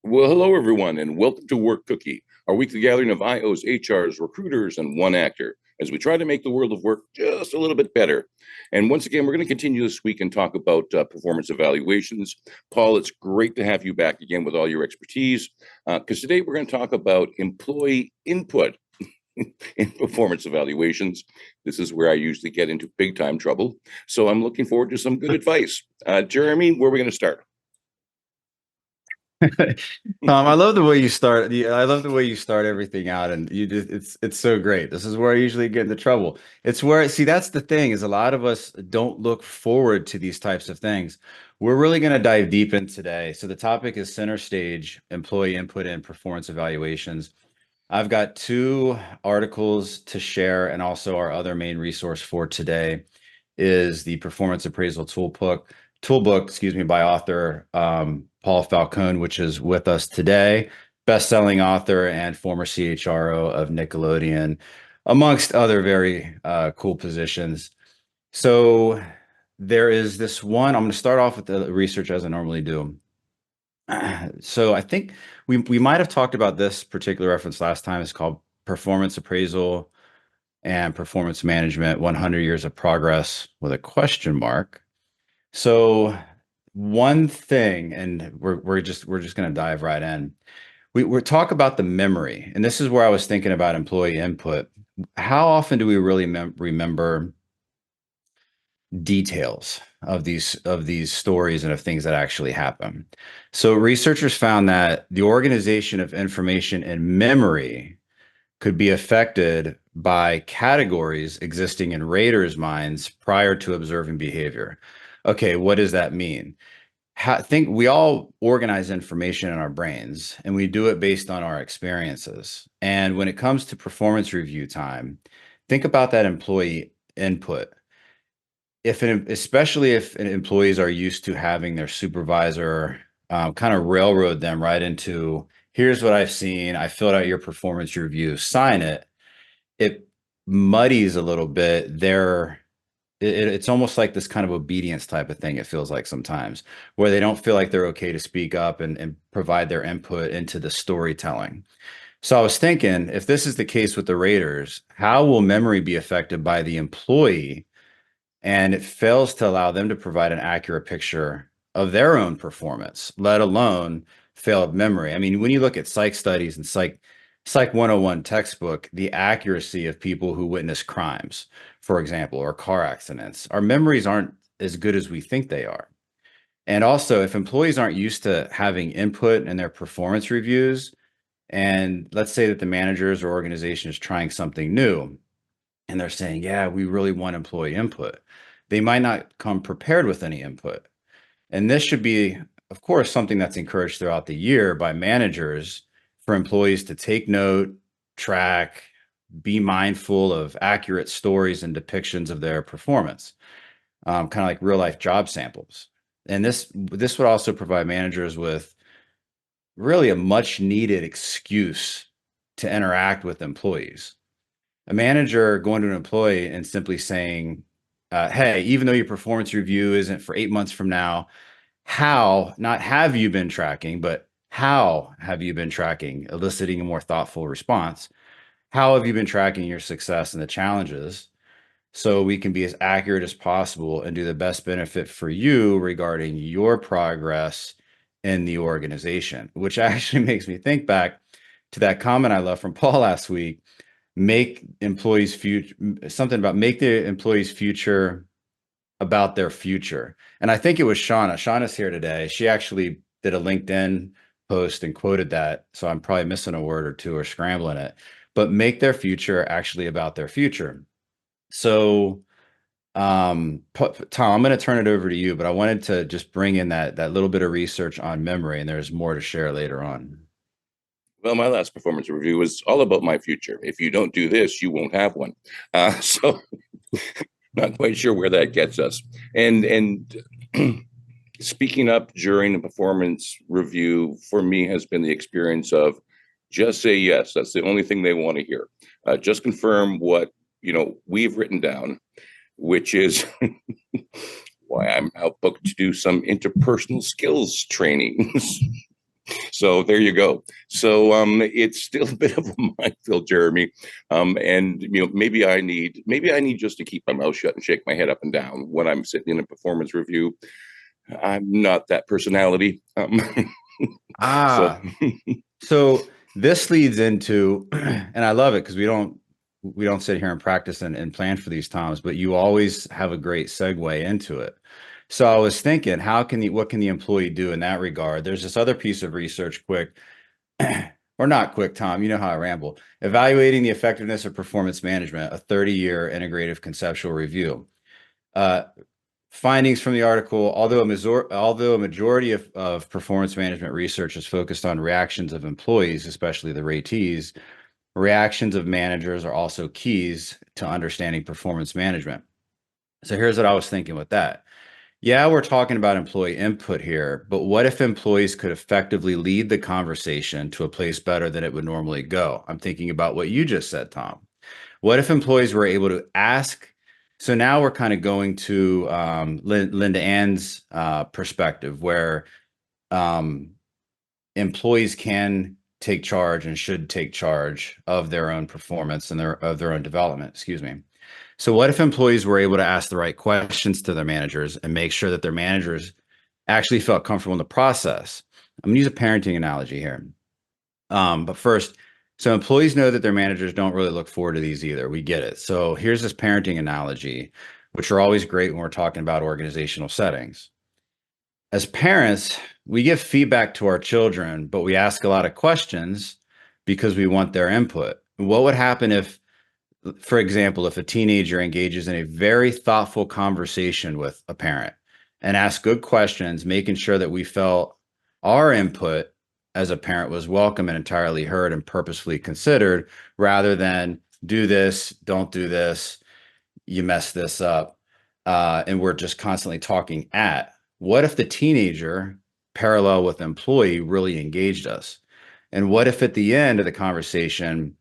Well, hello, everyone, and welcome to Work Cookie, our weekly gathering of IOs, HRs, recruiters, and one actor as we try to make the world of work just a little bit better. And once again, we're going to continue this week and talk about performance evaluations. Paul, it's great to have you back again with all your expertise, because today we're going to talk about employee input in performance evaluations. This is where I usually get into big time trouble. So I'm looking forward to some good advice. Jeremy, where are we going to start? I love the way you start. I love the way you start everything out, and you just—it's so great. This is where I usually get into trouble. It's where, see, that's the thing is a lot of us don't look forward to these types of things. We're really going to dive deep in today. So the topic is center stage employee input and performance evaluations. I've got two articles to share, and also our other main resource for today is the Performance Appraisal Toolbook, excuse me, by author Paul Falcone, which is with us today, best-selling author and former CHRO of Nickelodeon, amongst other very cool positions. So there is this one. I'm going to start off with the research as I normally do. So I think we might have talked about this particular reference last time. It's called Performance Appraisal and Performance Management: 100 Years of Progress with a question mark. So one thing, and we're just going to dive right in. We're talk about the memory, and this is where I was thinking about employee input. How often do we really remember details of these stories and of things that actually happen? So researchers found that the organization of information in memory could be affected by categories existing in raters' minds prior to observing behavior. Okay, what does that mean? Think we all organize information in our brains, and we do it based on our experiences. And when it comes to performance review time, think about that employee input. Especially if employees are used to having their supervisor kind of railroad them right into, here's what I've seen, I filled out your performance review, sign it. It muddies a little bit it's almost like this kind of obedience type of thing. It feels like sometimes where they don't feel like they're okay to speak up and provide their input into the storytelling. So I was thinking, if this is the case with the raters, how will memory be affected by the employee, and it fails to allow them to provide an accurate picture of their own performance, let alone failed memory? I mean, when you look at psych studies and Psych 101 textbook, the accuracy of people who witness crimes, for example, or car accidents, our memories aren't as good as we think they are. And also, if employees aren't used to having input in their performance reviews, and let's say that the managers or organization is trying something new, and they're saying, yeah, we really want employee input, they might not come prepared with any input. And this should be, of course, something that's encouraged throughout the year by managers for employees to take note, track, be mindful of accurate stories and depictions of their performance, kind of like real life job samples. And this would also provide managers with really a much needed excuse to interact with employees. A manager going to an employee and simply saying, hey, even though your performance review isn't for 8 months from now, how, not have you been tracking, but how have you been tracking, eliciting a more thoughtful response? How have you been tracking your success and the challenges so we can be as accurate as possible and do the best benefit for you regarding your progress in the organization? Which actually makes me think back to that comment I left from Paul last week. Make employees future, something about make the employees future about their future. And I think it was Shawna. Shawna's here today. She actually did a LinkedIn post and quoted that. So I'm probably missing a word or two or scrambling it, but make their future actually about their future. So, Tom, I'm going to turn it over to you, but I wanted to just bring in that little bit of research on memory, and there's more to share later on. Well, my last performance review was all about my future. If you don't do this, you won't have one. So not quite sure where that gets us. And speaking up during a performance review for me has been the experience of just say yes. That's the only thing they want to hear. Just confirm what we've written down, which is why I'm out booked to do some interpersonal skills trainings. So there you go. So it's still a bit of a minefield, Jeremy. And maybe I need just to keep my mouth shut and shake my head up and down when I'm sitting in a performance review. I'm not that personality. So Ah, so this leads into, and I love it because we don't sit here and practice and plan for these times, but you always have a great segue into it. So I was thinking, what can the employee do in that regard? There's this other piece of research, quick, or not quick, Tom, you know how I ramble. Evaluating the effectiveness of performance management, a 30-year integrative conceptual review. Uh, Findings from the article, although a majority of performance management research is focused on reactions of employees, especially the ratees, reactions of managers are also keys to understanding performance management. So here's what I was thinking with that. Yeah, we're talking about employee input here, but what if employees could effectively lead the conversation to a place better than it would normally go? I'm thinking about what you just said, Tom. What if employees were able to ask? So now we're kind of going to LindaAnn's perspective, where um, employees can take charge and should take charge of their own performance and of their own development. Excuse me. So what if employees were able to ask the right questions to their managers and make sure that their managers actually felt comfortable in the process? I'm gonna use a parenting analogy here. But first, so employees know that their managers don't really look forward to these either. We get it. So here's this parenting analogy, which are always great when we're talking about organizational settings. As parents, we give feedback to our children, but we ask a lot of questions because we want their input. What would happen if, for example, if a teenager engages in a very thoughtful conversation with a parent and asks good questions, making sure that we felt our input as a parent was welcome and entirely heard and purposefully considered, rather than do this, don't do this, you mess this up, and we're just constantly talking at. What if the teenager, parallel with employee, really engaged us? And what if at the end of the conversation,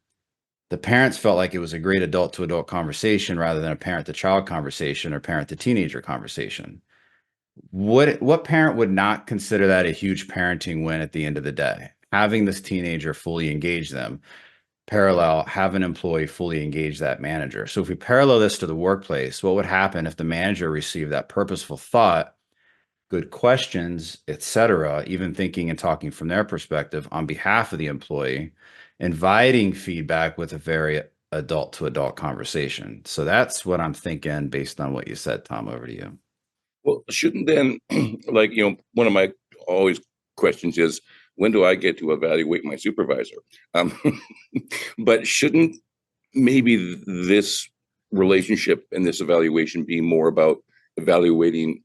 the parents felt like it was a great adult to adult conversation rather than a parent to child conversation or parent to teenager conversation? What parent would not consider that a huge parenting win at the end of the day? Having this teenager fully engage them, parallel, have an employee fully engage that manager. So if we parallel this to the workplace, what would happen if the manager received that purposeful thought, good questions, etc., even thinking and talking from their perspective on behalf of the employee, inviting feedback with a very adult to adult conversation? So that's what I'm thinking based on what you said, Tom. Over to you. well, shouldn't then, like, one of my always questions is, when do I get to evaluate my supervisor? Um, but shouldn't maybe this relationship and this evaluation be more about evaluating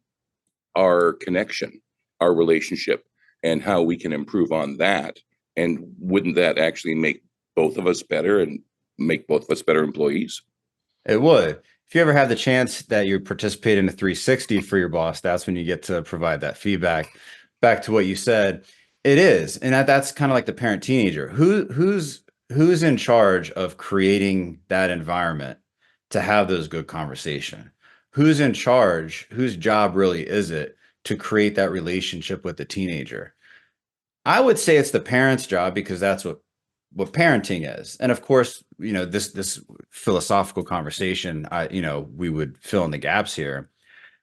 our connection, our relationship, and how we can improve on that? And wouldn't that actually make both of us better and make both of us better employees? It would. If you ever have the chance that you participate in a 360 for your boss, that's when you get to provide that feedback. Back to what you said, it is, and that's kind of like the parent teenager. Who's in charge of creating that environment to have those good conversation? Who's in charge? Whose job really is it to create that relationship with the teenager? I would say it's the parent's job because that's what parenting is. And of course, this philosophical conversation, we would fill in the gaps here.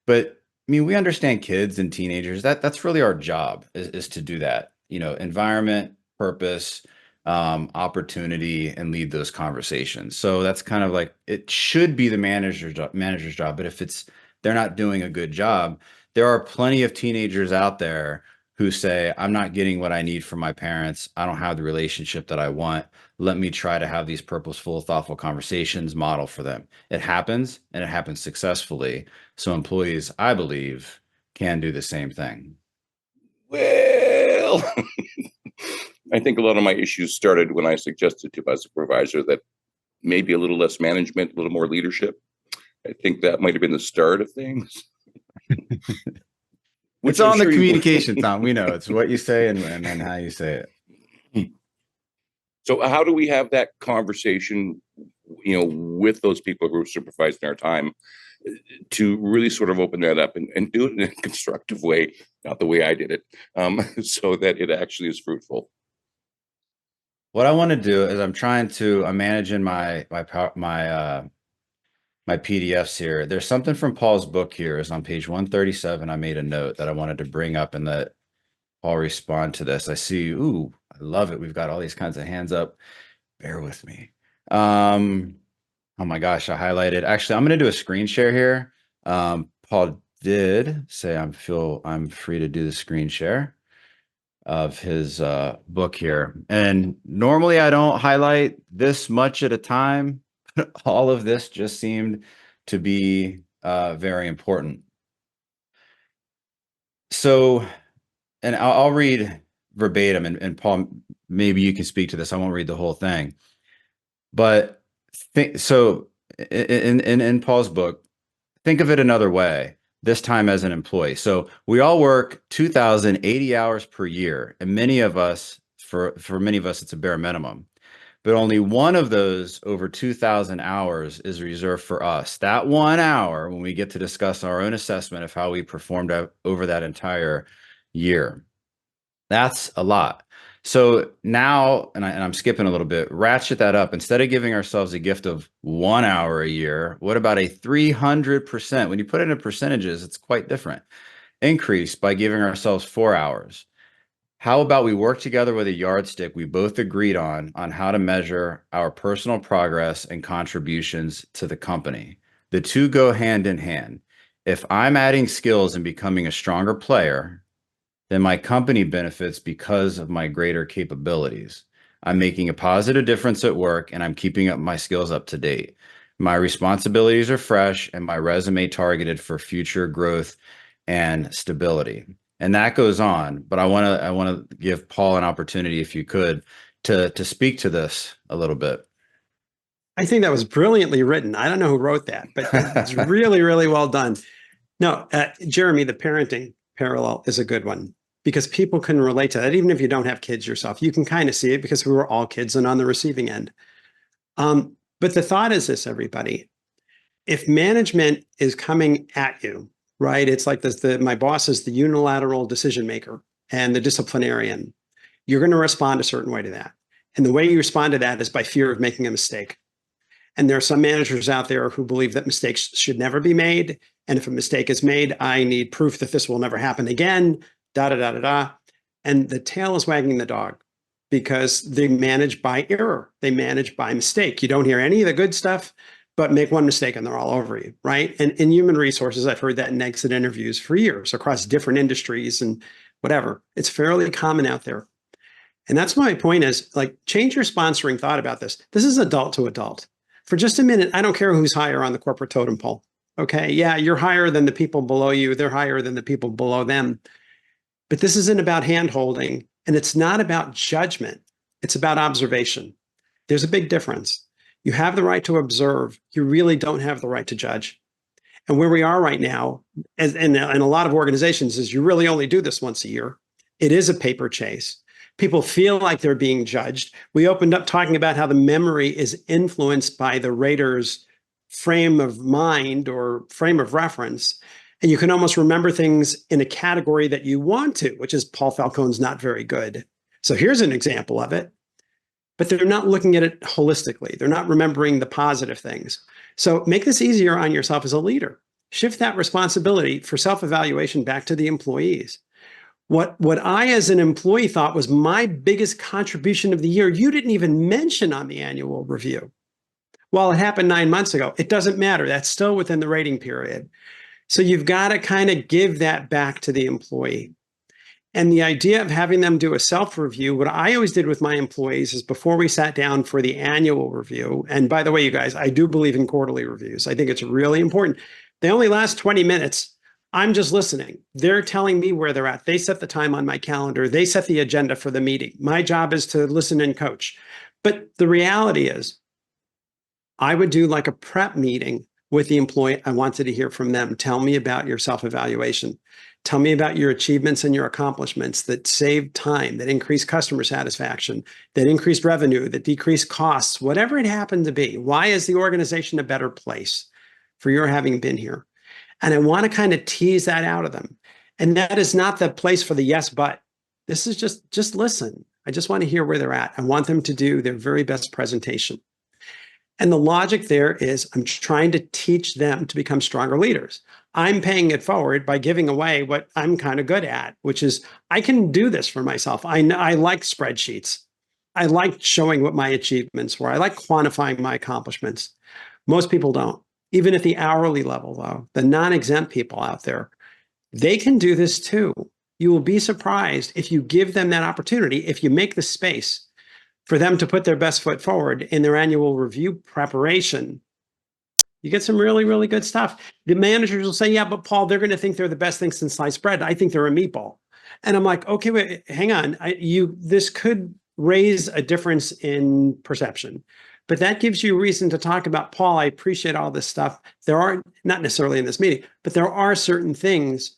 But I mean, we understand kids and teenagers. That's really our job is to do that. Environment, purpose, opportunity, and lead those conversations. So that's kind of like it should be the manager's job. But if they're not doing a good job, there are plenty of teenagers out there who say, I'm not getting what I need from my parents. I don't have the relationship that I want. Let me try to have these purposeful, thoughtful conversations model for them. It happens, and it happens successfully. So employees, I believe, can do the same thing. Well, I think a lot of my issues started when I suggested to my supervisor that maybe a little less management, a little more leadership. I think that might have been the start of things. It's Which I'm all in the sure you. communication, Tom. We know it's what you say and how you say it. So how do we have that conversation, with those people who are supervising our time? to really sort of open that up and do it in a constructive way, not the way I did it, so that it actually is fruitful. What I want to do is I'm managing my PDFs here. There's something from Paul's book here. Is on page 137. I made a note that I wanted to bring up and let Paul respond to this. I see, ooh, I love it. We've got all these kinds of hands up. Bear with me. Oh my gosh, I highlighted. Actually, I'm going to do a screen share here. Paul did say I'm free to do the screen share of his book here. And normally I don't highlight this much at a time. All of this just seemed to be very important. So, and I'll read verbatim, and Paul, maybe you can speak to this. I won't read the whole thing. But so in Paul's book, think of it another way, this time as an employee. So we all work 2,080 hours per year, and many of us, for many of us, it's a bare minimum. But only one of those over 2,000 hours is reserved for us. That 1 hour when we get to discuss our own assessment of how we performed over that entire year. That's a lot. So now, and I'm skipping a little bit, ratchet that up. Instead of giving ourselves a gift of 1 hour a year, what about a 300%? When you put it in percentages, it's quite different. Increase by giving ourselves 4 hours. How about we work together with a yardstick we both agreed on how to measure our personal progress and contributions to the company? The two go hand in hand. If I'm adding skills and becoming a stronger player, then my company benefits because of my greater capabilities. I'm making a positive difference at work, and I'm keeping up my skills up to date. My responsibilities are fresh, and my resume targeted for future growth and stability. And that goes on, but I want to give Paul an opportunity, if you could, to speak to this a little bit. I think that was brilliantly written. I don't know who wrote that, but it's really, really well done. No, Jeremy, the parenting parallel is a good one because people can relate to that. Even if you don't have kids yourself, you can kind of see it because we were all kids and on the receiving end. But the thought is this, everybody. If management is coming at you, right? It's like this, my boss is the unilateral decision maker and the disciplinarian. You're going to respond a certain way to that. And the way you respond to that is by fear of making a mistake. And there are some managers out there who believe that mistakes should never be made. And if a mistake is made, I need proof that this will never happen again, da, da, da, da, da. And the tail is wagging the dog because they manage by error. They manage by mistake. You don't hear any of the good stuff, but make one mistake and they're all over you, right? And in human resources, I've heard that in exit interviews for years across different industries and whatever. It's fairly common out there. And that's my point is, like, change your sponsoring thought about this. This is adult to adult. For just a minute, I don't care who's higher on the corporate totem pole. Okay, yeah, you're higher than the people below you. They're higher than the people below them. But this isn't about hand-holding, and it's not about judgment. It's about observation. There's a big difference. You have the right to observe. You really don't have the right to judge. And where we are right now, and in a lot of organizations, is you really only do this once a year. It is a paper chase. People feel like they're being judged. We opened up talking about how the memory is influenced by the rater's frame of mind or frame of reference. And you can almost remember things in a category that you want to, which is Paul Falcone's not very good. So here's an example of it. But they're not looking at it holistically. They're not remembering the positive things. So make this easier on yourself as a leader. Shift that responsibility for self-evaluation back to the employees. What I, as an employee, thought was my biggest contribution of the year, you didn't even mention on the annual review. Well, it happened 9 months ago. It doesn't matter. That's still within the rating period. So you've got to kind of give that back to the employee. And the idea of having them do a self-review, what I always did with my employees is before we sat down for the annual review, and by the way, you guys, I do believe in quarterly reviews. I think it's really important. They only last 20 minutes. I'm just listening. They're telling me where they're at. They set the time on my calendar. They set the agenda for the meeting. My job is to listen and coach. But the reality is, I would do like a prep meeting with the employee. I wanted to hear from them. Tell me about your self-evaluation. Tell me about your achievements and your accomplishments that saved time, that increased customer satisfaction, that increased revenue, that decreased costs, whatever it happened to be. Why is the organization a better place? for your having been here. And I want to kind of tease that out of them. And that is not the place for the yes, but. This is just listen. I just want to hear where they're at. I want them to do their very best presentation. And the logic there is I'm trying to teach them to become stronger leaders. I'm paying it forward by giving away what I'm kind of good at, which is I can do this for myself. I like spreadsheets. I like showing what my achievements were. I like quantifying my accomplishments. Most people don't. Even at the hourly level, though, the non-exempt people out there, they can do this too. You will be surprised if you give them that opportunity, if you make the space for them to put their best foot forward in their annual review preparation. You get some really, really good stuff. The managers will say, yeah, but Paul, they're going to think they're the best thing since sliced bread. I think they're a meatball. And I'm like, okay, wait, hang on. This could raise a difference in perception. But that gives you a reason to talk about, Paul, I appreciate all this stuff. There are, not necessarily in this meeting, but there are certain things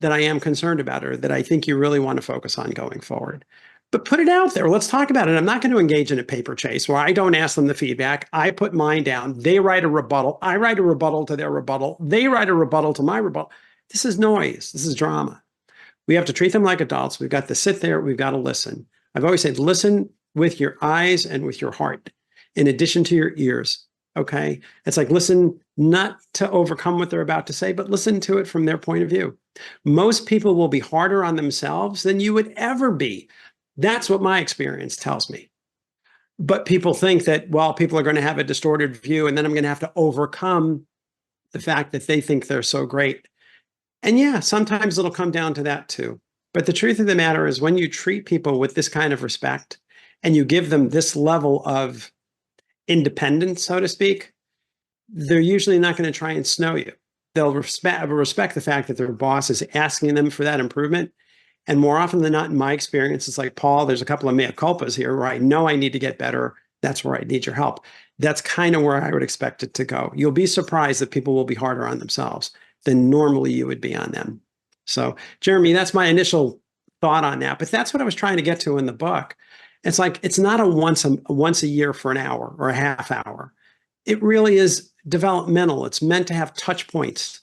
that I am concerned about or that I think you really want to focus on going forward. But put it out there. Let's talk about it. I'm not going to engage in a paper chase where I don't ask them the feedback. I put mine down. They write a rebuttal. I write a rebuttal to their rebuttal. They write a rebuttal to my rebuttal. This is noise. This is drama. We have to treat them like adults. We've got to sit there. We've got to listen. I've always said, listen with your eyes and with your heart, in addition to your ears. Okay. It's like, listen, not to overcome what they're about to say, but listen to it from their point of view. Most people will be harder on themselves than you would ever be. That's what my experience tells me. But people think that, well, people are going to have a distorted view, and then I'm going to have to overcome the fact that they think they're so great. And yeah, sometimes it'll come down to that too. But the truth of the matter is when you treat people with this kind of respect and you give them this level of independence, so to speak, they're usually not going to try and snow you. They'll respect the fact that their boss is asking them for that improvement. And more often than not, in my experience, it's like, Paul, there's a couple of mea culpas here where I know I need to get better. That's where I need your help. That's kind of where I would expect it to go. You'll be surprised that people will be harder on themselves than normally you would be on them. So, Jeremy, that's my initial thought on that. But that's what I was trying to get to in the book. It's like, it's not a once a year for an hour or a half hour. It really is developmental. It's meant to have touch points.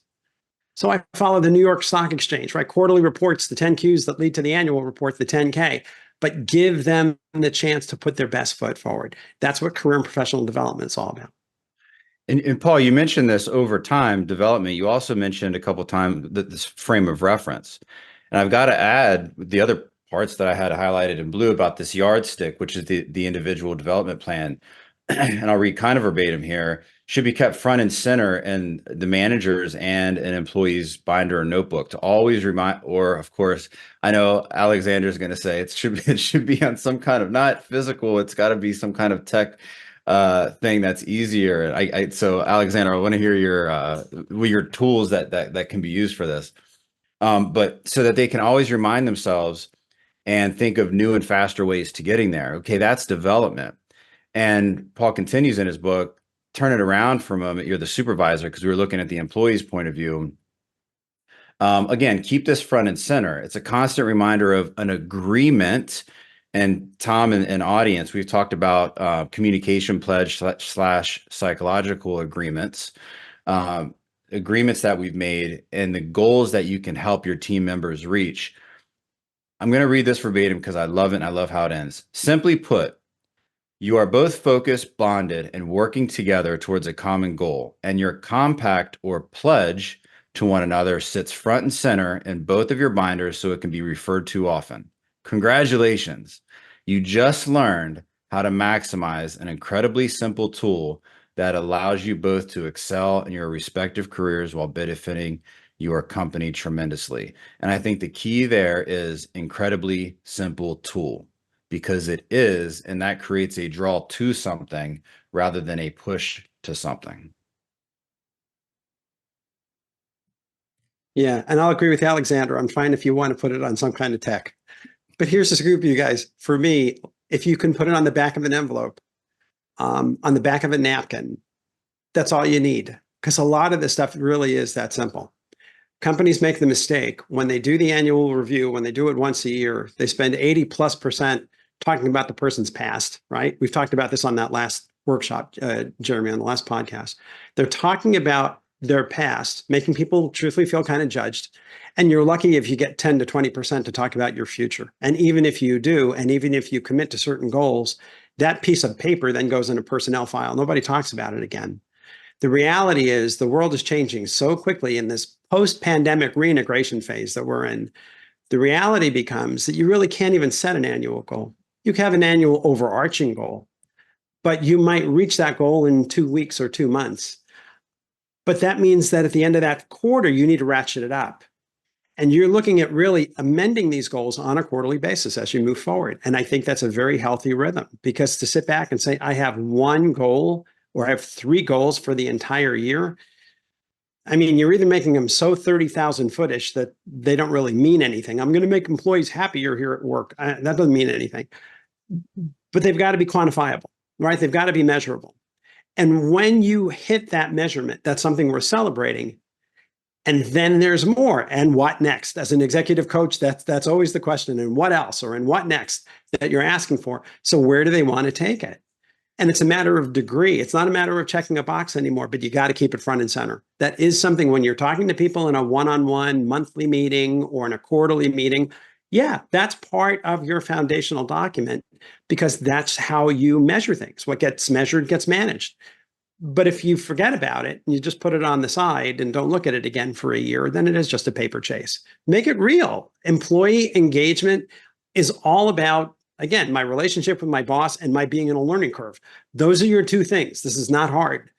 So I follow the New York Stock Exchange, right? Quarterly reports, the 10 Qs that lead to the annual report, the 10K, but give them the chance to put their best foot forward. That's what career and professional development is all about. And Paul, you mentioned this over time development. You also mentioned a couple of times this frame of reference. And I've got to add the other parts that I had highlighted in blue about this yardstick, which is the individual development plan. And I'll read kind of verbatim here, should be kept front and center in the manager's and an employee's binder or notebook to always remind, or of course, I know Alexander's going to say it should be on some kind of, not physical, it's got to be some kind of tech thing that's easier. So Alexander, I want to hear your tools that can be used for this. But so that they can always remind themselves and think of new and faster ways to getting there. Okay, that's development. And Paul continues in his book, turn it around for a moment. You're the supervisor, because we were looking at the employee's point of view. Again, keep this front and center. It's a constant reminder of an agreement. And Tom and audience, we've talked about communication pledge / psychological agreements, agreements that we've made and the goals that you can help your team members reach. I'm going to read this verbatim because I love it and I love how it ends. Simply put, you are both focused, bonded, and working together towards a common goal, and your compact or pledge to one another sits front and center in both of your binders so it can be referred to often. Congratulations. You just learned how to maximize an incredibly simple tool that allows you both to excel in your respective careers while benefiting your company tremendously. And I think the key there is incredibly simple tool, because it is, and that creates a draw to something rather than a push to something. Yeah, and I'll agree with Alexander. I'm fine if you want to put it on some kind of tech. But here's the scoop, you guys. For me, if you can put it on the back of an envelope, on the back of a napkin, that's all you need. Because a lot of this stuff really is that simple. Companies make the mistake when they do the annual review, when they do it once a year, they spend 80+% talking about the person's past, right? We've talked about this on that last workshop, Jeremy, on the last podcast. They're talking about their past, making people truthfully feel kind of judged. And you're lucky if you get 10 to 20% to talk about your future. And even if you do, and even if you commit to certain goals, that piece of paper then goes in a personnel file. Nobody talks about it again. The reality is the world is changing so quickly in this post-pandemic reintegration phase that we're in. The reality becomes that you really can't even set an annual goal. You can have an annual overarching goal, but you might reach that goal in 2 weeks or 2 months. But that means that at the end of that quarter, you need to ratchet it up. And you're looking at really amending these goals on a quarterly basis as you move forward. And I think that's a very healthy rhythm, because to sit back and say, I have one goal or I have 3 goals for the entire year, I mean, you're either making them so 30,000 footish that they don't really mean anything. I'm going to make employees happier here at work. That doesn't mean anything. But they've got to be quantifiable, right? They've got to be measurable. And when you hit that measurement, that's something we're celebrating. And then there's more. And what next? As an executive coach, that's always the question. And what else? Or and what next that you're asking for? So where do they want to take it? And it's a matter of degree. It's not a matter of checking a box anymore, but you got to keep it front and center. That is something when you're talking to people in a one-on-one monthly meeting or in a quarterly meeting. Yeah, that's part of your foundational document, because that's how you measure things. What gets measured gets managed. But if you forget about it and you just put it on the side and don't look at it again for a year, then it is just a paper chase. Make it real. Employee engagement is all about, again, my relationship with my boss and my being in a learning curve. Those are your 2 things. This is not hard.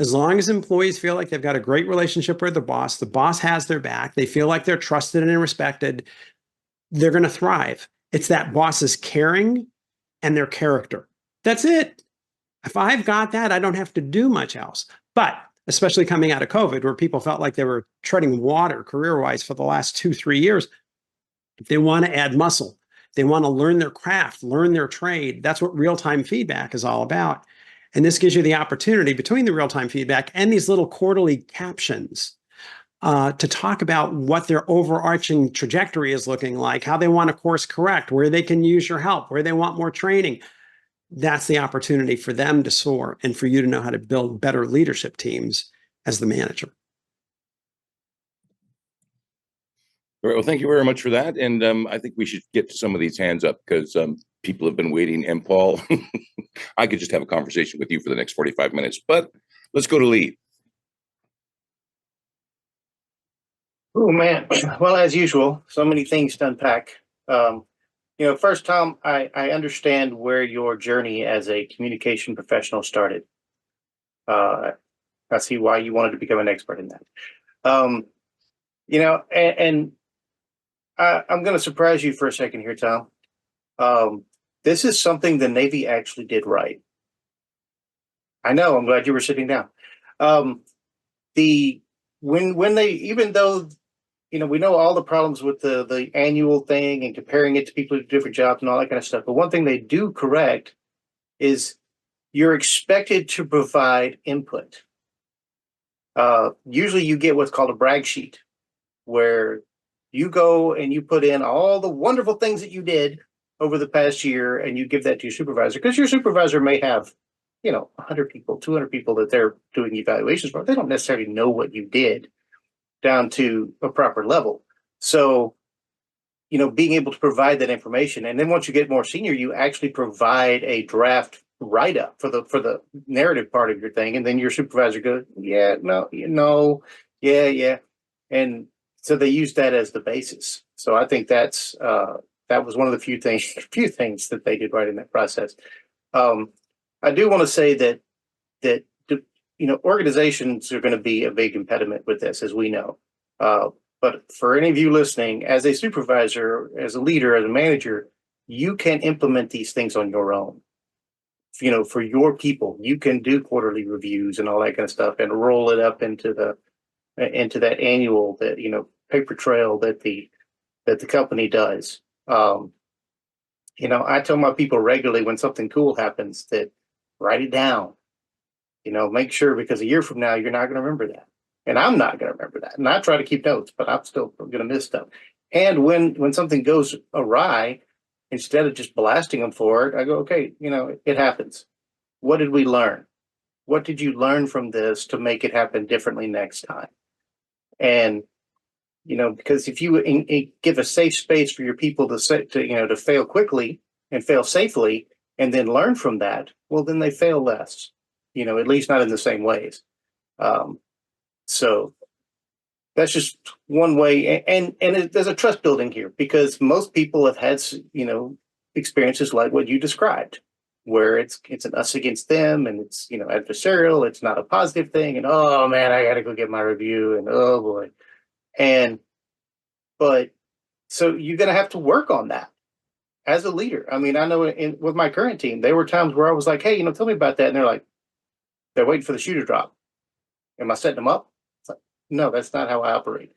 As long as employees feel like they've got a great relationship with the boss has their back, they feel like they're trusted and respected, they're going to thrive. It's that boss is caring and their character. That's it. If I've got that, I don't have to do much else. But especially coming out of COVID, where people felt like they were treading water career-wise for the last 2-3 years, they want to add muscle. They want to learn their craft, learn their trade. That's what real-time feedback is all about. And this gives you the opportunity between the real-time feedback and these little quarterly captions to talk about what their overarching trajectory is looking like, how they want to course correct, where they can use your help, where they want more training. That's the opportunity for them to soar and for you to know how to build better leadership teams as the manager. All right, well, thank you very much for that. And I think we should get to some of these hands up, because people have been waiting. And Paul, I could just have a conversation with you for the next 45 minutes, but let's go to Lee. Oh, man. Well, as usual, so many things to unpack. First, Tom, I understand where your journey as a communication professional started. I see why you wanted to become an expert in that. And I'm going to surprise you for a second here, Tom. This is something the Navy actually did right. I know. I'm glad you were sitting down. When they, even though, we know all the problems with the annual thing and comparing it to people who do different jobs and all that kind of stuff. But one thing they do correct is you're expected to provide input. Usually you get what's called a brag sheet, where you go and you put in all the wonderful things that you did over the past year, and you give that to your supervisor, because your supervisor may have, 100 people, 200 people that they're doing evaluations for. They don't necessarily know what you did down to a proper level. So, being able to provide that information. And then once you get more senior, you actually provide a draft write-up for the narrative part of your thing. And then your supervisor goes, yeah, no, yeah. And so they use that as the basis. So I think that was one of the few things that they did right in that process. I do want to say that organizations are going to be a big impediment with this, as we know. But for any of you listening, as a supervisor, as a leader, as a manager, you can implement these things on your own. For your people, you can do quarterly reviews and all that kind of stuff, and roll it up into that annual, paper trail that the company does. I tell my people regularly, when something cool happens, that write it down. Make sure, because a year from now, you're not going to remember that. And I'm not going to remember that. And I try to keep notes, but I'm still going to miss stuff. And when something goes awry, instead of just blasting them for it, I go, okay, it happens. What did we learn? what did you learn from this to make it happen differently next time? And, because if you give a safe space for your people to fail quickly and fail safely and then learn from that, well, then they fail less, at least not in the same ways. So that's just one way. And there's a trust building here because most people have had, experiences like what you described, where it's an us against them and it's, adversarial. It's not a positive thing. And, oh man, I got to go get my review and oh boy. But so you're going to have to work on that as a leader. I mean, I know with my current team, there were times where I was like, hey, tell me about that. And they're like, they're waiting for the shoe to drop. Am I setting them up? It's like, no, that's not how I operate.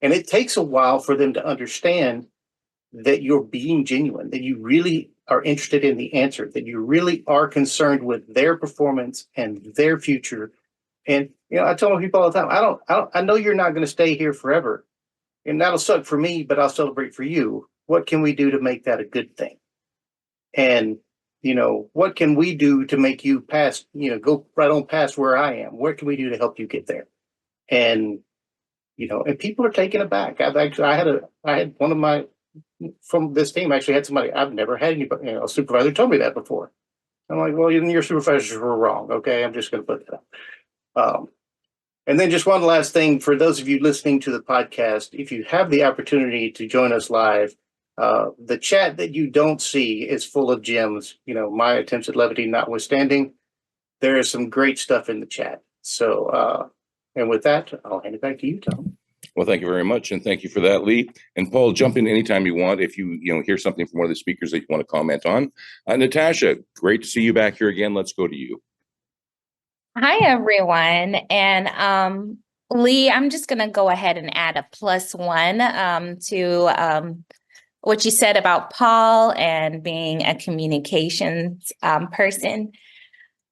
And it takes a while for them to understand that you're being genuine, that you really are interested in the answer, that you really are concerned with their performance and their future. And, I tell my people all the time, I know you're not going to stay here forever. And that'll suck for me, but I'll celebrate for you. What can we do to make that a good thing? And, what can we do to make you pass, go right on past where I am? What can we do to help you get there? And, and people are taken aback. I had one of my, from this team, actually had somebody, I've never had anybody, a supervisor told me that before. I'm like, well, your supervisors were wrong. Okay. I'm just going to put that up. And then just one last thing for those of you listening to the podcast, if you have the opportunity to join us live, the chat that you don't see is full of gems. My attempts at levity notwithstanding, there is some great stuff in the chat. So, and with that, I'll hand it back to you, Tom. Well, thank you very much. And thank you for that, Lee. And Paul, jump in anytime you want. If you hear something from one of the speakers that you want to comment on. Natasha, great to see you back here again. Let's go to you. Hi, everyone. And Lee, I'm just going to go ahead and add a +1 to what you said about Paul and being a communications person.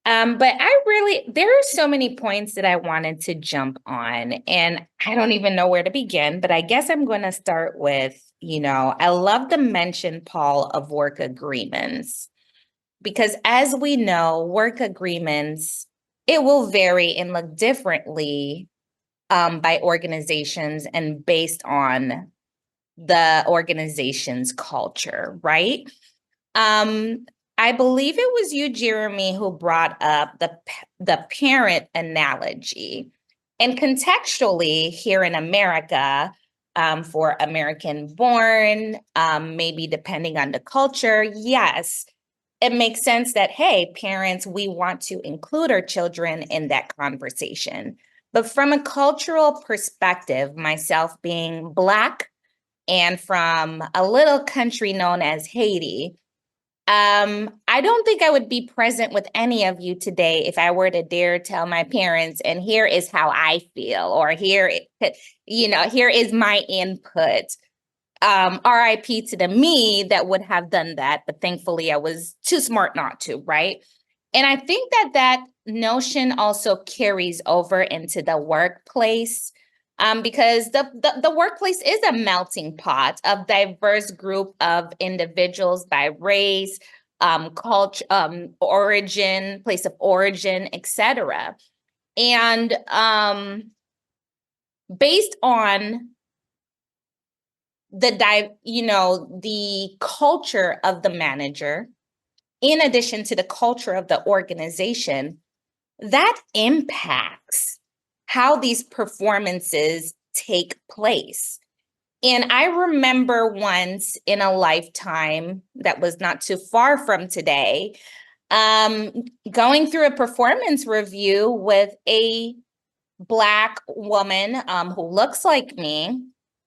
But there are so many points that I wanted to jump on, and I don't even know where to begin, but I guess I'm going to start with, I love the mention, Paul, of work agreements, because as we know, work agreements, it will vary and look differently by organizations and based on the organization's culture, right? I believe it was you, Jeremy, who brought up the parent analogy. And contextually, here in America, for American born, maybe depending on the culture, yes, it makes sense that, hey, parents, we want to include our children in that conversation. But from a cultural perspective, myself being Black and from a little country known as Haiti, I don't think I would be present with any of you today if I were to dare tell my parents, and here is how I feel, or here is my input. RIP to the me that would have done that, but thankfully I was too smart not to, right? And I think that notion also carries over into the workplace, because the workplace is a melting pot of diverse group of individuals by race, culture, origin, place of origin, etc. And based on the culture of the manager, in addition to the culture of the organization, that impacts how these performances take place. And I remember once in a lifetime that was not too far from today, going through a performance review with a Black woman who looks like me,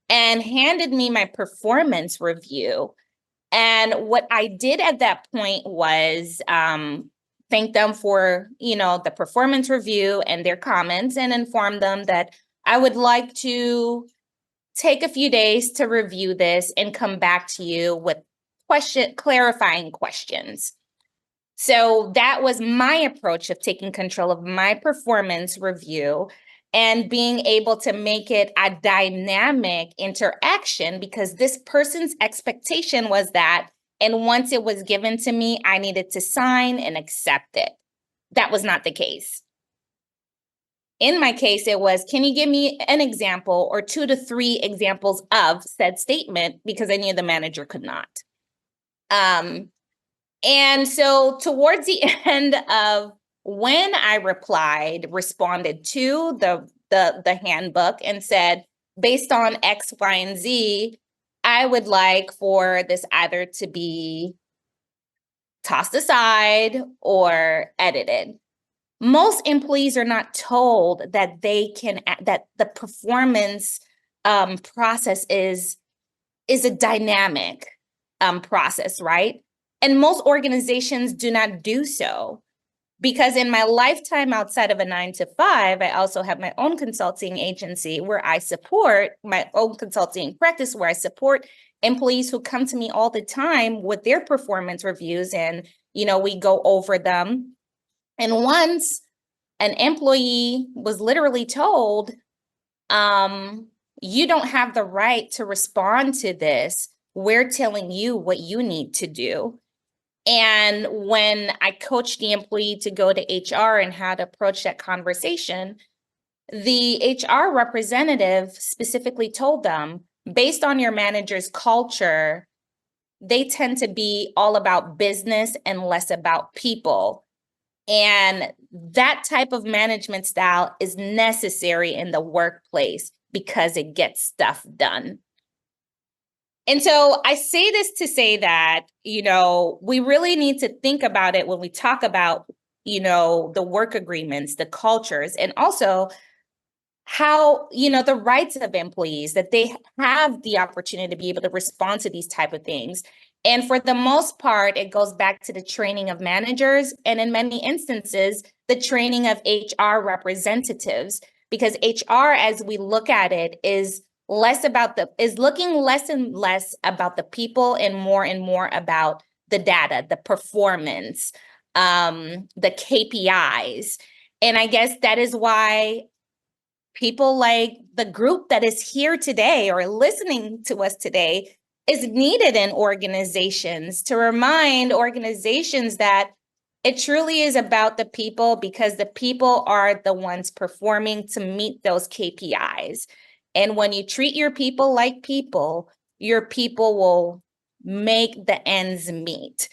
and handed me my performance review. And what I did at that point was thank them for, the performance review and their comments, and inform them that I would like to take a few days to review this and come back to you with clarifying questions. So that was my approach of taking control of my performance review and being able to make it a dynamic interaction, because this person's expectation was that, and once it was given to me, I needed to sign and accept it. That was not the case. in my case, it was, can you give me an example or 2 to 3 examples of said statement? Because I knew the manager could not. And so towards the end of when I responded to the handbook and said, based on X, Y, and Z, I would like for this either to be tossed aside or edited. Most employees are not told that that the performance process is a dynamic process, right? And most organizations do not do so. Because in my lifetime outside of a 9 to 5, I also have my own consulting agency where I support my own consulting practice, where I support employees who come to me all the time with their performance reviews, and we go over them. And once an employee was literally told, you don't have the right to respond to this. We're telling you what you need to do. And when I coached the employee to go to HR and how to approach that conversation, the HR representative specifically told them, based on your manager's culture, they tend to be all about business and less about people. And that type of management style is necessary in the workplace because it gets stuff done. And so I say this to say that, we really need to think about it when we talk about, the work agreements, the cultures, and also how, the rights of employees, that they have the opportunity to be able to respond to these type of things. And for the most part, it goes back to the training of managers, and in many instances, the training of HR representatives, because HR, as we look at it, is looking less and less about the people and more about the data, the performance, the KPIs. And I guess that is why people like the group that is here today or listening to us today is needed in organizations, to remind organizations that it truly is about the people, because the people are the ones performing to meet those KPIs. And when you treat your people like people, your people will make the ends meet.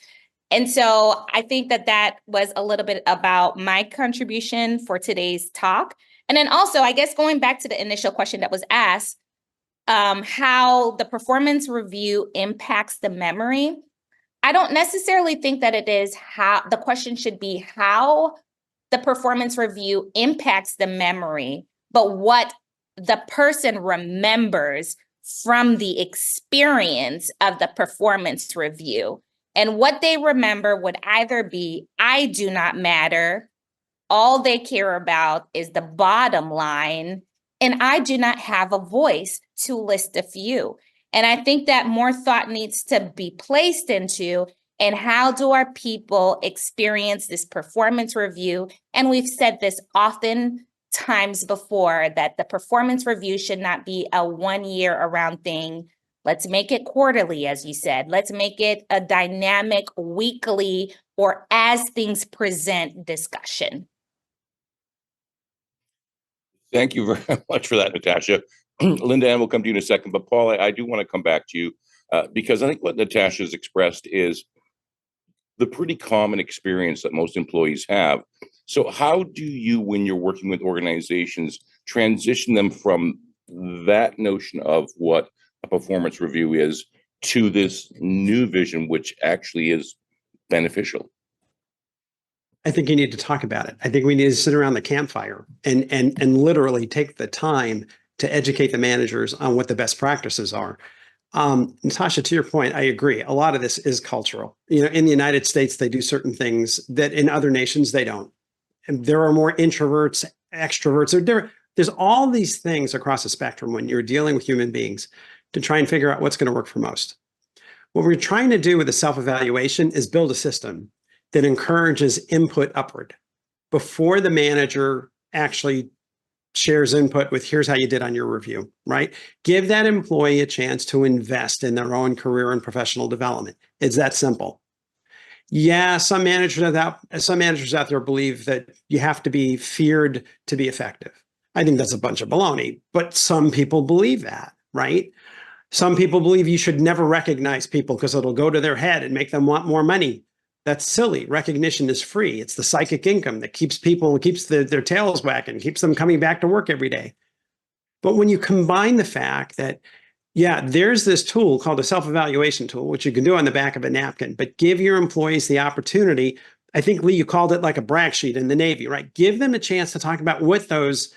And so I think that was a little bit about my contribution for today's talk. And then also, I guess, going back to the initial question that was asked, how the performance review impacts the memory. I don't necessarily think that it is how the question should be how the performance review impacts the memory, but what the person remembers from the experience of the performance review. And what they remember would either be, I do not matter, all they care about is the bottom line, and I do not have a voice, to list a few. And I think that more thought needs to be placed into, and how do our people experience this performance review? And we've said this often times before, that the performance review should not be a 1 year around thing. Let's make it quarterly, as you said. Let's make it a dynamic weekly or as things present discussion. Thank you very much for that, Natasha. LindaAnn will come to you in a second, but Paul, I do want to come back to you because I think what Natasha's expressed is the pretty common experience that most employees have. So how do you, when you're working with organizations, transition them from that notion of what a performance review is to this new vision, which actually is beneficial? I think you need to talk about it. I think we need to sit around the campfire and literally take the time to educate the managers on what the best practices are. Natasha, to your point, I agree. A lot of this is cultural. In the United States, they do certain things that in other nations they don't. And there are more introverts, extroverts. There's all these things across the spectrum when you're dealing with human beings to try and figure out what's going to work for most. What we're trying to do with the self-evaluation is build a system that encourages input upward before the manager actually shares input with, here's how you did on your review, right? Give that employee a chance to invest in their own career and professional development. It's that simple. Yeah, some managers out there believe that you have to be feared to be effective. I think that's a bunch of baloney, but some people believe that, right? Some people believe you should never recognize people because it'll go to their head and make them want more money. That's silly. Recognition is free. It's the psychic income that keeps their tails wagging, keeps them coming back to work every day. But when you combine the fact that, yeah, there's this tool called a self-evaluation tool, which you can do on the back of a napkin, but give your employees the opportunity. I think, Lee, you called it like a brag sheet in the Navy, right? Give them a chance to talk about what those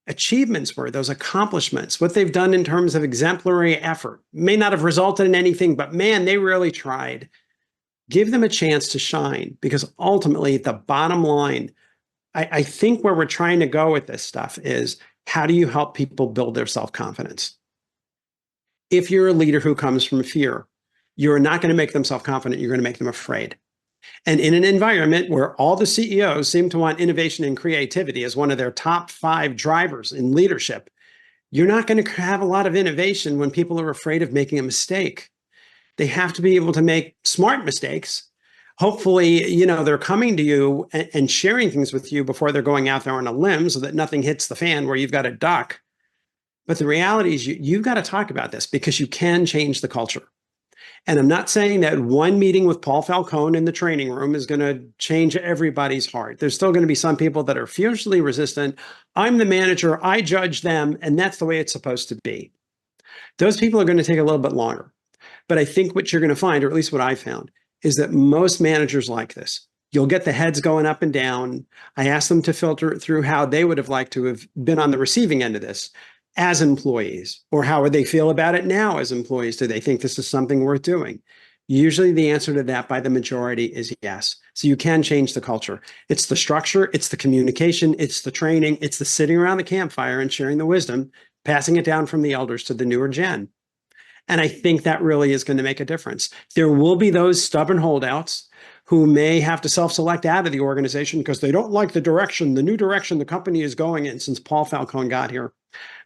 achievements were, those accomplishments, what they've done in terms of exemplary effort. May not have resulted in anything, but man, they really tried. Give them a chance to shine, because ultimately, the bottom line, I think where we're trying to go with this stuff is, how do you help people build their self-confidence? If you're a leader who comes from fear, you're not going to make them self-confident, you're going to make them afraid. And in an environment where all the CEOs seem to want innovation and creativity as one of their top 5 drivers in leadership, you're not going to have a lot of innovation when people are afraid of making a mistake. They have to be able to make smart mistakes. Hopefully, they're coming to you and sharing things with you before they're going out there on a limb so that nothing hits the fan where you've got to duck. But the reality is you've got to talk about this, because you can change the culture. And I'm not saying that one meeting with Paul Falcone in the training room is going to change everybody's heart. There's still going to be some people that are fiercely resistant. I'm the manager, I judge them, and that's the way it's supposed to be. Those people are going to take a little bit longer. But I think what you're going to find, or at least what I found, is that most managers like this. You'll get the heads going up and down. I asked them to filter it through how they would have liked to have been on the receiving end of this as employees, or how would they feel about it now as employees? Do they think this is something worth doing? Usually the answer to that by the majority is yes. So you can change the culture. It's the structure, it's the communication, it's the training, it's the sitting around the campfire and sharing the wisdom, passing it down from the elders to the newer gen. And I think that really is going to make a difference. There will be those stubborn holdouts who may have to self-select out of the organization because they don't like the new direction the company is going in since Paul Falcone got here.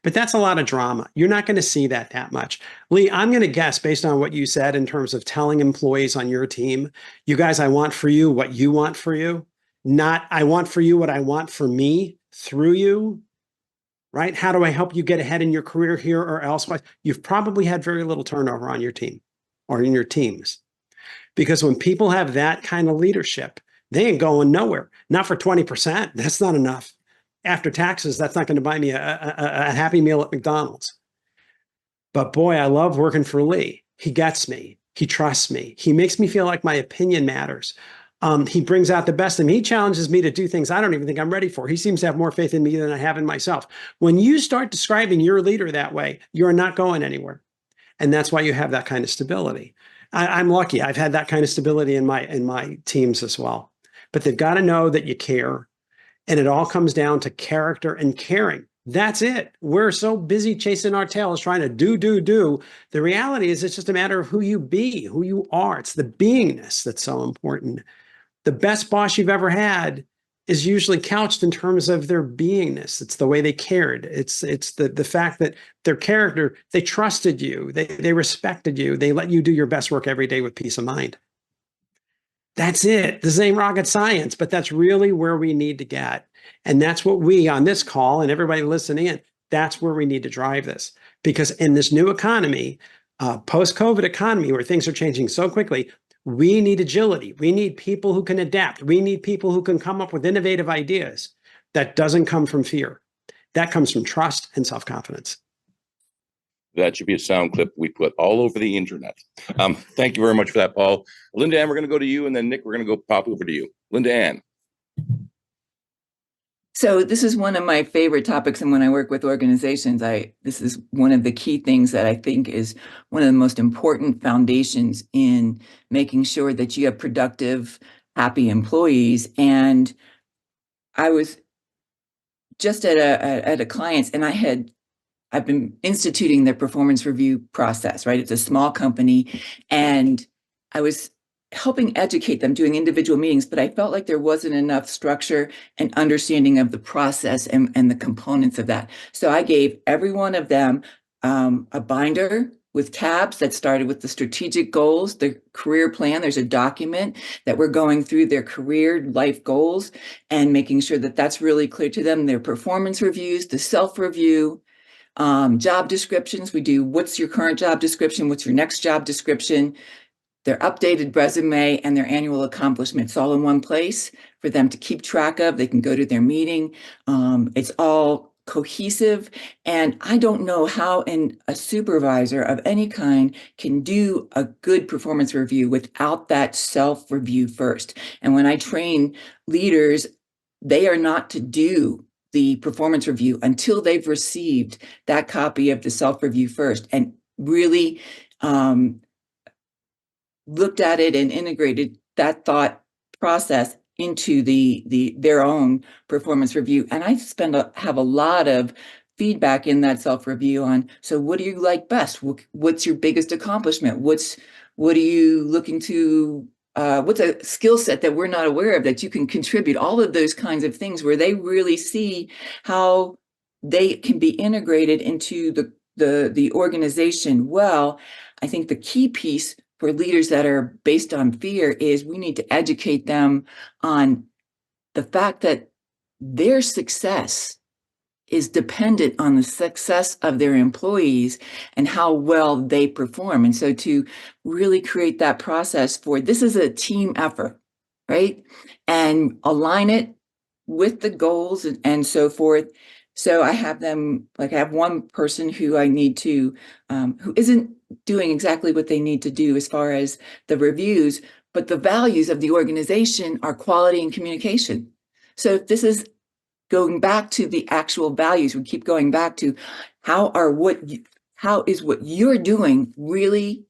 But that's a lot of drama. You're not going to see that much. Lee, I'm going to guess, based on what you said in terms of telling employees on your team, you guys, I want for you what you want for you, not I want for you what I want for me through you. Right? How do I help you get ahead in your career here or elsewhere? You've probably had very little turnover on your team or in your teams. Because when people have that kind of leadership, they ain't going nowhere. Not for 20%. That's not enough. After taxes, that's not going to buy me a Happy Meal at McDonald's. But boy, I love working for Lee. He gets me. He trusts me. He makes me feel like my opinion matters. He brings out the best in me. He challenges me to do things I don't even think I'm ready for. He seems to have more faith in me than I have in myself. When you start describing your leader that way, you're not going anywhere. And that's why you have that kind of stability. I'm lucky. I've had that kind of stability in my teams as well. But they've got to know that you care. And it all comes down to character and caring. That's it. We're so busy chasing our tails, trying to do. The reality is it's just a matter of who you be, who you are. It's the beingness that's so important. The best boss you've ever had is usually couched in terms of their beingness. It's the way they cared. It's the fact that their character, they trusted you, they respected you, they let you do your best work every day with peace of mind. That's it. This ain't rocket science, but that's really where we need to get. And that's what we on this call and everybody listening in, that's where we need to drive this. Because in this new economy, post-COVID economy where things are changing so quickly, we need agility. We need people who can adapt. We need people who can come up with innovative ideas. That doesn't come from fear. That comes from trust and self-confidence. That should be a sound clip we put all over the internet. Thank you very much for that, Paul. LindaAnn, we're going to go to you, and then Nick, we're going to go pop over to you. LindaAnn. So this is one of my favorite topics, and when I work with organizations, this is one of the key things that I think is one of the most important foundations in making sure that you have productive, happy employees. And I was just at a client's, and I've been instituting their performance review process, right? It's a small company, and I was helping educate them, doing individual meetings, but I felt like there wasn't enough structure and understanding of the process and the components of that. So I gave every one of them a binder with tabs that started with the strategic goals, the career plan. There's a document that we're going through their career life goals and making sure that that's really clear to them. Their performance reviews, the self-review, job descriptions. We do what's your current job description, what's your next job description, their updated resume, and their annual accomplishments all in one place for them to keep track of. They can go to their meeting. It's all cohesive. And I don't know how a supervisor of any kind can do a good performance review without that self-review first. And when I train leaders, they are not to do the performance review until they've received that copy of the self-review first and really looked at it and integrated that thought process into their own performance review. And I have a lot of feedback in that self-review on, so what do you like best? What's your biggest accomplishment? What are you looking to, what's a skill set that we're not aware of that you can contribute? All of those kinds of things where they really see how they can be integrated into the organization. Well, I think the key piece for leaders that are based on fear is we need to educate them on the fact that their success is dependent on the success of their employees and how well they perform. And so to really create that process for this is a team effort, right? And align it with the goals and so forth. So I have them, like I have one person who I need to, who isn't doing exactly what they need to do as far as the reviews, but the values of the organization are quality and communication. So if this is going back to the actual values, we keep going back to how is what you're doing really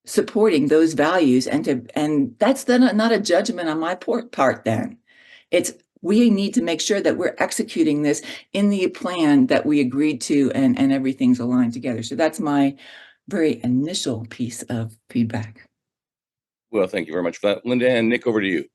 supporting those values, and that's then not a judgment on my part then. It's we need to make sure that we're executing this in the plan that we agreed to and everything's aligned together. So that's my very initial piece of feedback. Well, thank you very much for that, LindaAnn. Nick, over to you.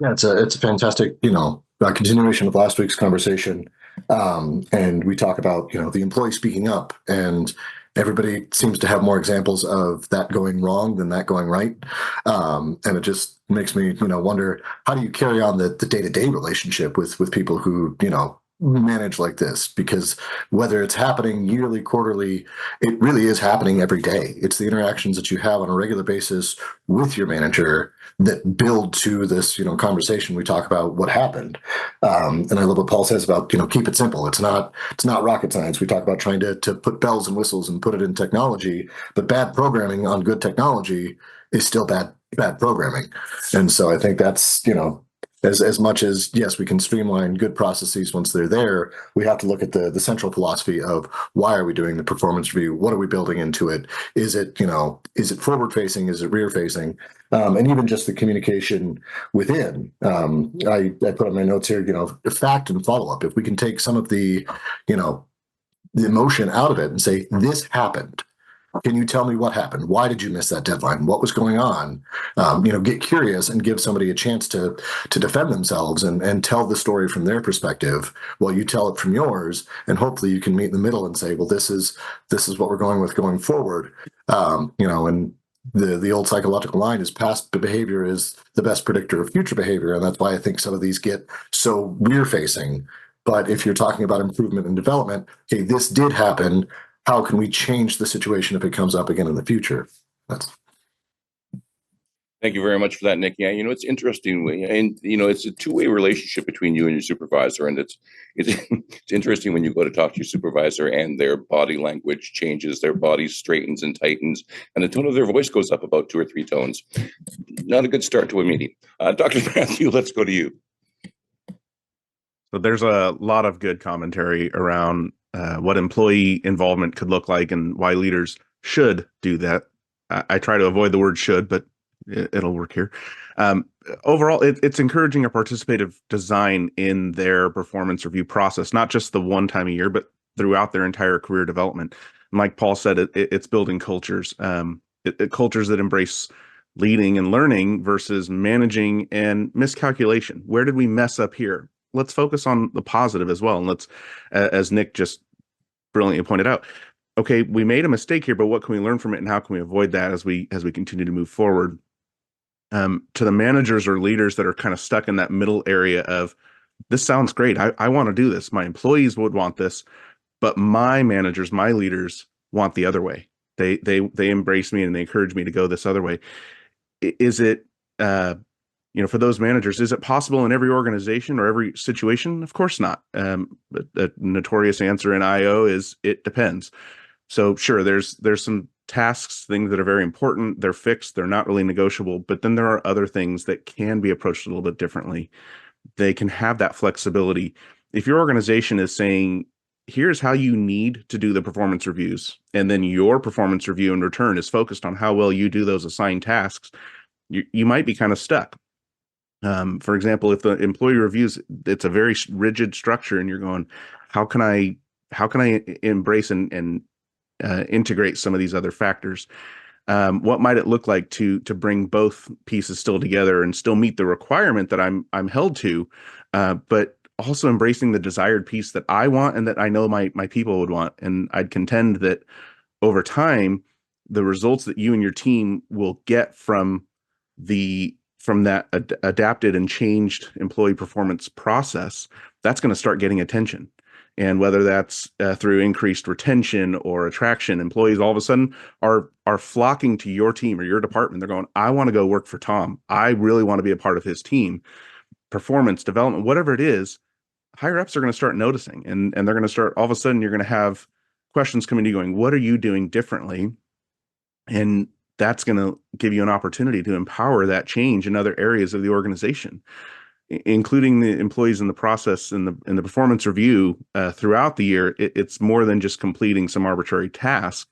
Yeah, it's a fantastic, continuation of last week's conversation. And we talk about, the employee speaking up, and everybody seems to have more examples of that going wrong than that going right. And it just makes me, wonder, how do you carry on the day-to-day relationship with people who, manage like this? Because whether it's happening yearly, quarterly, it really is happening every day. It's the interactions that you have on a regular basis with your manager that build to this, conversation. We talk about what happened. And I love what Paul says about, keep it simple. It's not rocket science. We talk about trying to put bells and whistles and put it in technology, but bad programming on good technology is still bad programming. And so I think that's, as much as, yes, we can streamline good processes once they're there, we have to look at the central philosophy of why are we doing the performance review? What are we building into it? Is it forward facing? Is it rear facing? And even just the communication within. I put on my notes here, fact and follow up. If we can take some of the emotion out of it and say, this happened. Can you tell me what happened? Why did you miss that deadline? What was going on? Get curious and give somebody a chance to defend themselves and tell the story from their perspective while you tell it from yours. And hopefully you can meet in the middle and say, well, this is what we're going with going forward. And the old psychological line is past behavior is the best predictor of future behavior. And that's why I think some of these get so rear facing. But if you're talking about improvement and development, okay, this did happen. How can we change the situation if it comes up again in the future? Thank you very much for that, Nick. Yeah, it's interesting, and it's a two-way relationship between you and your supervisor, and it's interesting when you go to talk to your supervisor and their body language changes, their body straightens and tightens, and the tone of their voice goes up about 2 or 3 tones. Not a good start to a meeting. Dr. Matthew, let's go to you. So there's a lot of good commentary around what employee involvement could look like and why leaders should do that. I try to avoid the word should, but it'll work here. Overall, it's encouraging a participative design in their performance review process, not just the one time a year, but throughout their entire career development. And like Paul said, it's building cultures, cultures that embrace leading and learning versus managing and miscalculation. Where did we mess up here? Let's focus on the positive as well. And let's, as Nick just brilliantly pointed out, okay, we made a mistake here, but what can we learn from it, and how can we avoid that as we continue to move forward? To the managers or leaders that are kind of stuck in that middle area of, this sounds great, I want to do this, my employees would want this, but my managers, my leaders want the other way. They embrace me and they encourage me to go this other way. Is it, for those managers, is it possible in every organization or every situation? Of course not. The notorious answer in IO is it depends. So sure, there's some tasks, things that are very important, they're fixed, they're not really negotiable, but then there are other things that can be approached a little bit differently. They can have that flexibility. If your organization is saying, here's how you need to do the performance reviews, and then your performance review in return is focused on how well you do those assigned tasks, you might be kind of stuck. For example, if the employee reviews, it's a very rigid structure, and you're going, how can I embrace and integrate some of these other factors? What might it look like to bring both pieces still together and still meet the requirement that I'm held to, but also embracing the desired piece that I want and that I know my people would want? And I'd contend that over time, the results that you and your team will get from that adapted and changed employee performance process, that's going to start getting attention. And whether that's through increased retention or attraction, employees all of a sudden are flocking to your team or your department. They're going, I want to go work for Tom. I really want to be a part of his team. Performance, development, whatever it is, higher ups are going to start noticing. And they're going to start, all of a sudden, you're going to have questions coming to you going, what are you doing differently? And that's going to give you an opportunity to empower that change in other areas of the organization, including the employees in the process in the performance review throughout the year. It's more than just completing some arbitrary task.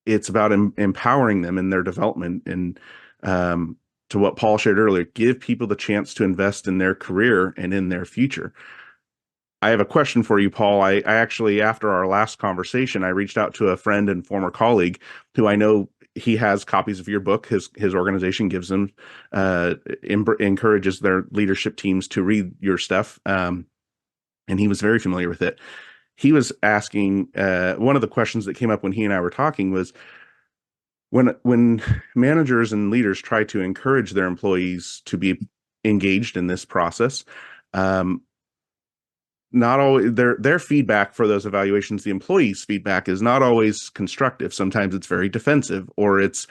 It's about empowering them in their development. And to what Paul shared earlier, give people the chance to invest in their career and in their future. I have a question for you, Paul. I actually, after our last conversation, I reached out to a friend and former colleague who I know he has copies of your book. His organization gives them, encourages their leadership teams to read your stuff. And he was very familiar with it. He was asking, one of the questions that came up when he and I were talking was, when managers and leaders try to encourage their employees to be engaged in this process, not always their feedback for those evaluations, the employees' feedback is not always constructive. Sometimes it's very defensive, or it's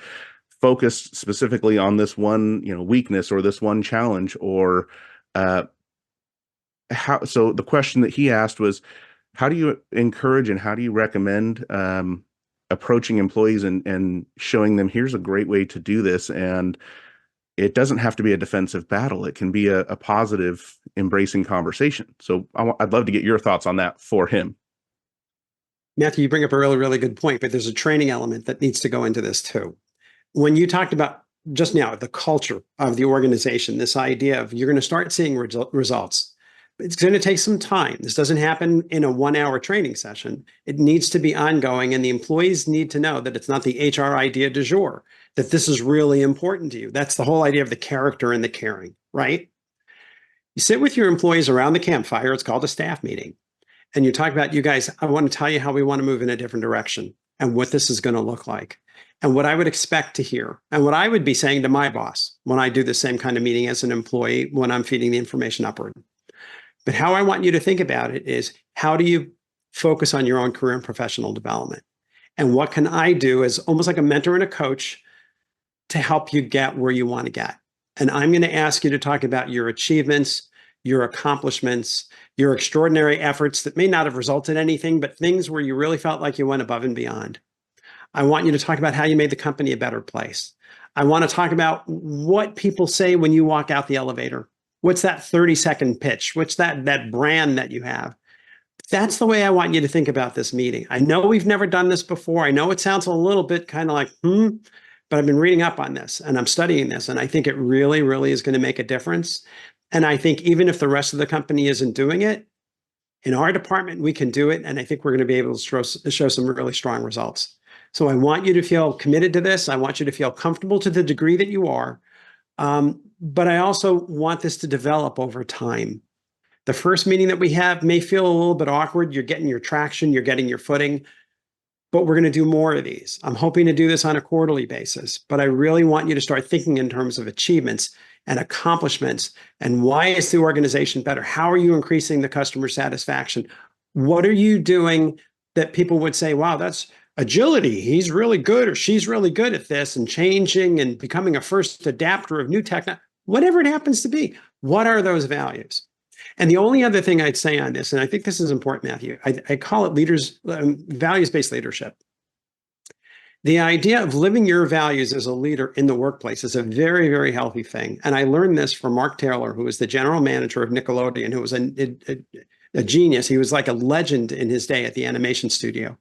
focused specifically on this one, weakness or this one challenge, or how. So the question that he asked was, how do you encourage and how do you recommend approaching employees and showing them, here's a great way to do this, and it doesn't have to be a defensive battle. It can be a positive, embracing conversation. So I'd love to get your thoughts on that for him. Matthew, you bring up a really, really good point, but there's a training element that needs to go into this too. When you talked about just now, the culture of the organization, this idea of you're going to start seeing results. It's going to take some time. This doesn't happen in a 1-hour training session. It needs to be ongoing, and the employees need to know that it's not the HR idea du jour, that this is really important to you. That's the whole idea of the character and the caring, right? You sit with your employees around the campfire. It's called a staff meeting. And you talk about, you guys, I want to tell you how we want to move in a different direction and what this is going to look like and what I would expect to hear and what I would be saying to my boss when I do the same kind of meeting as an employee when I'm feeding the information upward. But how I want you to think about it is, how do you focus on your own career and professional development? And what can I do as almost like a mentor and a coach to help you get where you want to get? And I'm going to ask you to talk about your achievements, your accomplishments, your extraordinary efforts that may not have resulted in anything, but things where you really felt like you went above and beyond. I want you to talk about how you made the company a better place. I want to talk about what people say when you walk out the elevator. What's that 30-second pitch? What's that brand that you have? That's the way I want you to think about this meeting. I know we've never done this before. I know it sounds a little bit kind of like, but I've been reading up on this and I'm studying this. And I think it really, really is going to make a difference. And I think even if the rest of the company isn't doing it, in our department, we can do it. And I think we're going to be able to show some really strong results. So I want you to feel committed to this. I want you to feel comfortable to the degree that you are. But I also want this to develop over time. The first meeting that we have may feel a little bit awkward. You're getting your traction, you're getting your footing. but we're going to do more of these. I'm hoping to do this on a quarterly basis, but I really want you to start thinking in terms of achievements and accomplishments. And why is the organization better? How are you increasing the customer satisfaction? What are you doing that people would say, wow, that's agility. He's really good, or she's really good at this, and changing and becoming a first adapter of new technology, whatever it happens to be. What are those values? And the only other thing I'd say on this, and I think this is important, Matthew, I call it values-based leadership. The idea of living your values as a leader in the workplace is a very, very healthy thing. And I learned this from Mark Taylor, who was the general manager of Nickelodeon, who was a genius. He was like a legend in his day at the animation studio.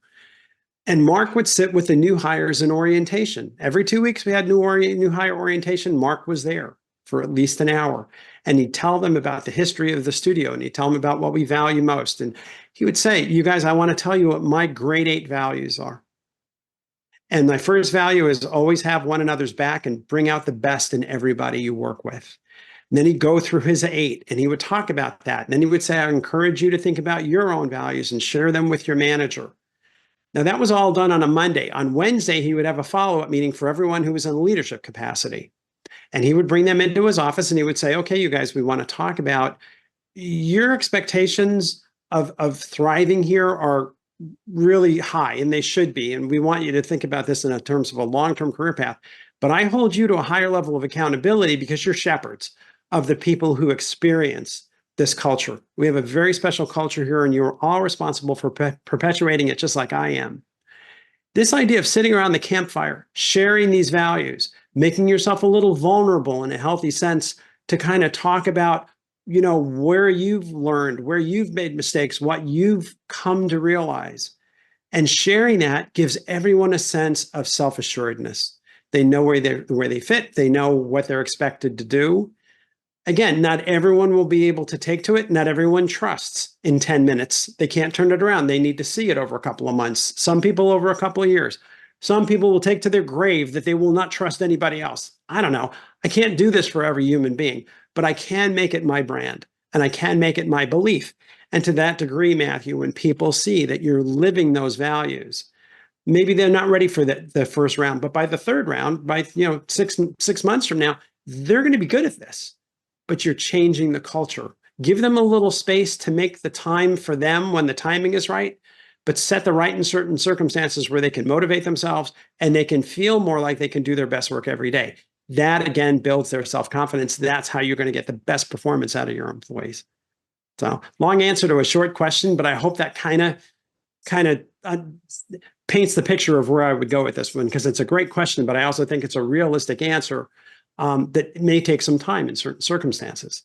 And Mark would sit with the new hires in orientation. Every 2 weeks, we had new hire orientation. Mark was there for at least an hour. And he'd tell them about the history of the studio, and he'd tell them about what we value most. And he would say, you guys, I want to tell you what my grade 8 values are. And my first value is always have one another's back and bring out the best in everybody you work with. And then he'd go through his 8 and he would talk about that. And then he would say, I encourage you to think about your own values and share them with your manager. Now, that was all done on a Monday. On Wednesday, he would have a follow-up meeting for everyone who was in leadership capacity. And he would bring them into his office and he would say, okay, you guys, we want to talk about your expectations of thriving here are really high, and they should be. And we want you to think about this in terms of a long-term career path. But I hold you to a higher level of accountability because you're shepherds of the people who experience this culture. We have a very special culture here, and you're all responsible for perpetuating it just like I am. This idea of sitting around the campfire, sharing these values, making yourself a little vulnerable in a healthy sense to kind of talk about, you know, where you've learned, where you've made mistakes, what you've come to realize. And sharing that gives everyone a sense of self-assuredness. They know where they fit. They know what they're expected to do. Again, not everyone will be able to take to it. Not everyone trusts in 10 minutes. They can't turn it around. They need to see it over a couple of months. Some people over a couple of years. Some people will take to their grave that they will not trust anybody else. I don't know. I can't do this for every human being, but I can make it my brand and I can make it my belief. And to that degree, Matthew, when people see that you're living those values, maybe they're not ready for the first round, but by the third round, by 6 months from now, they're going to be good at this. But you're changing the culture. Give them a little space to make the time for them when the timing is right, but set the right in certain circumstances where they can motivate themselves and they can feel more like they can do their best work every day. That, again, builds their self-confidence. That's how you're going to get the best performance out of your employees. So, long answer to a short question, but I hope that kind of paints the picture of where I would go with this one, because it's a great question, but I also think it's a realistic answer that may take some time in certain circumstances.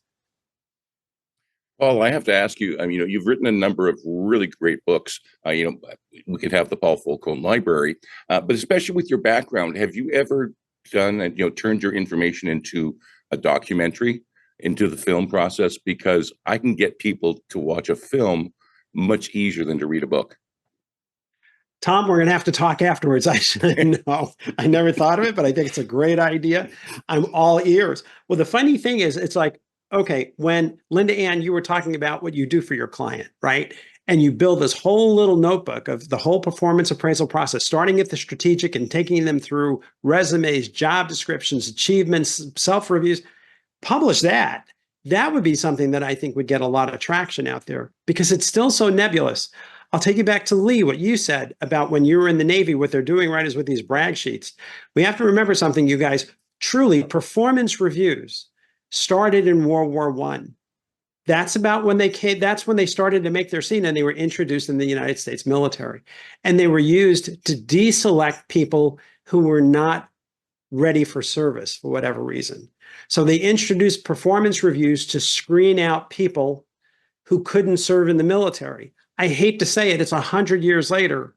Paul, I have to ask you, I mean, you've written a number of really great books. We could have the Paul Falcone Library, but especially with your background, have you ever done and, turned your information into a documentary, into the film process? Because I can get people to watch a film much easier than to read a book. Tom, we're going to have to talk afterwards. I know. I never thought of it, but I think it's a great idea. I'm all ears. Well, the funny thing is, it's like, okay, when LindaAnn, you were talking about what you do for your client, right? And you build this whole little notebook of the whole performance appraisal process, starting at the strategic and taking them through resumes, job descriptions, achievements, self-reviews. Publish that. That would be something that I think would get a lot of traction out there because it's still so nebulous. I'll take you back to Lee, what you said about when you were in the Navy, what they're doing right is with these brag sheets. We have to remember something, you guys. Truly, performance reviews started in World War I. That's about when they came, that's when they started to make their scene, and they were introduced in the United States military. And they were used to deselect people who were not ready for service for whatever reason. So they introduced performance reviews to screen out people who couldn't serve in the military. I hate to say it, it's 100 years later.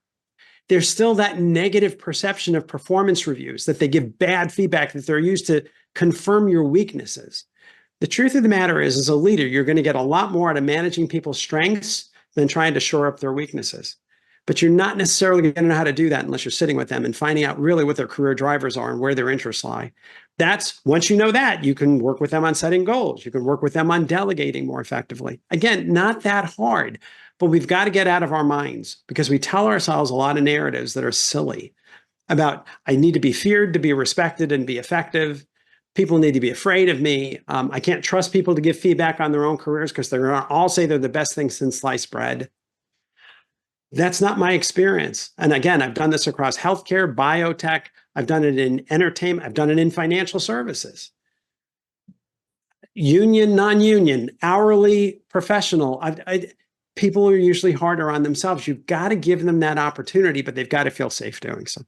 There's still that negative perception of performance reviews, that they give bad feedback, that they're used to confirm your weaknesses. The truth of the matter is, as a leader, you're going to get a lot more out of managing people's strengths than trying to shore up their weaknesses. but you're not necessarily going to know how to do that unless you're sitting with them and finding out really what their career drivers are and where their interests lie. That's once you know that, you can work with them on setting goals. You can work with them on delegating more effectively. Again, not that hard, but we've got to get out of our minds because we tell ourselves a lot of narratives that are silly about I need to be feared to be respected and be effective. People need to be afraid of me. I can't trust people to give feedback on their own careers because they're going to all say they're the best thing since sliced bread. That's not my experience. And again, I've done this across healthcare, biotech. I've done it in entertainment. I've done it in financial services. Union, non-union, hourly, professional. People are usually harder on themselves. You've got to give them that opportunity, but they've got to feel safe doing so.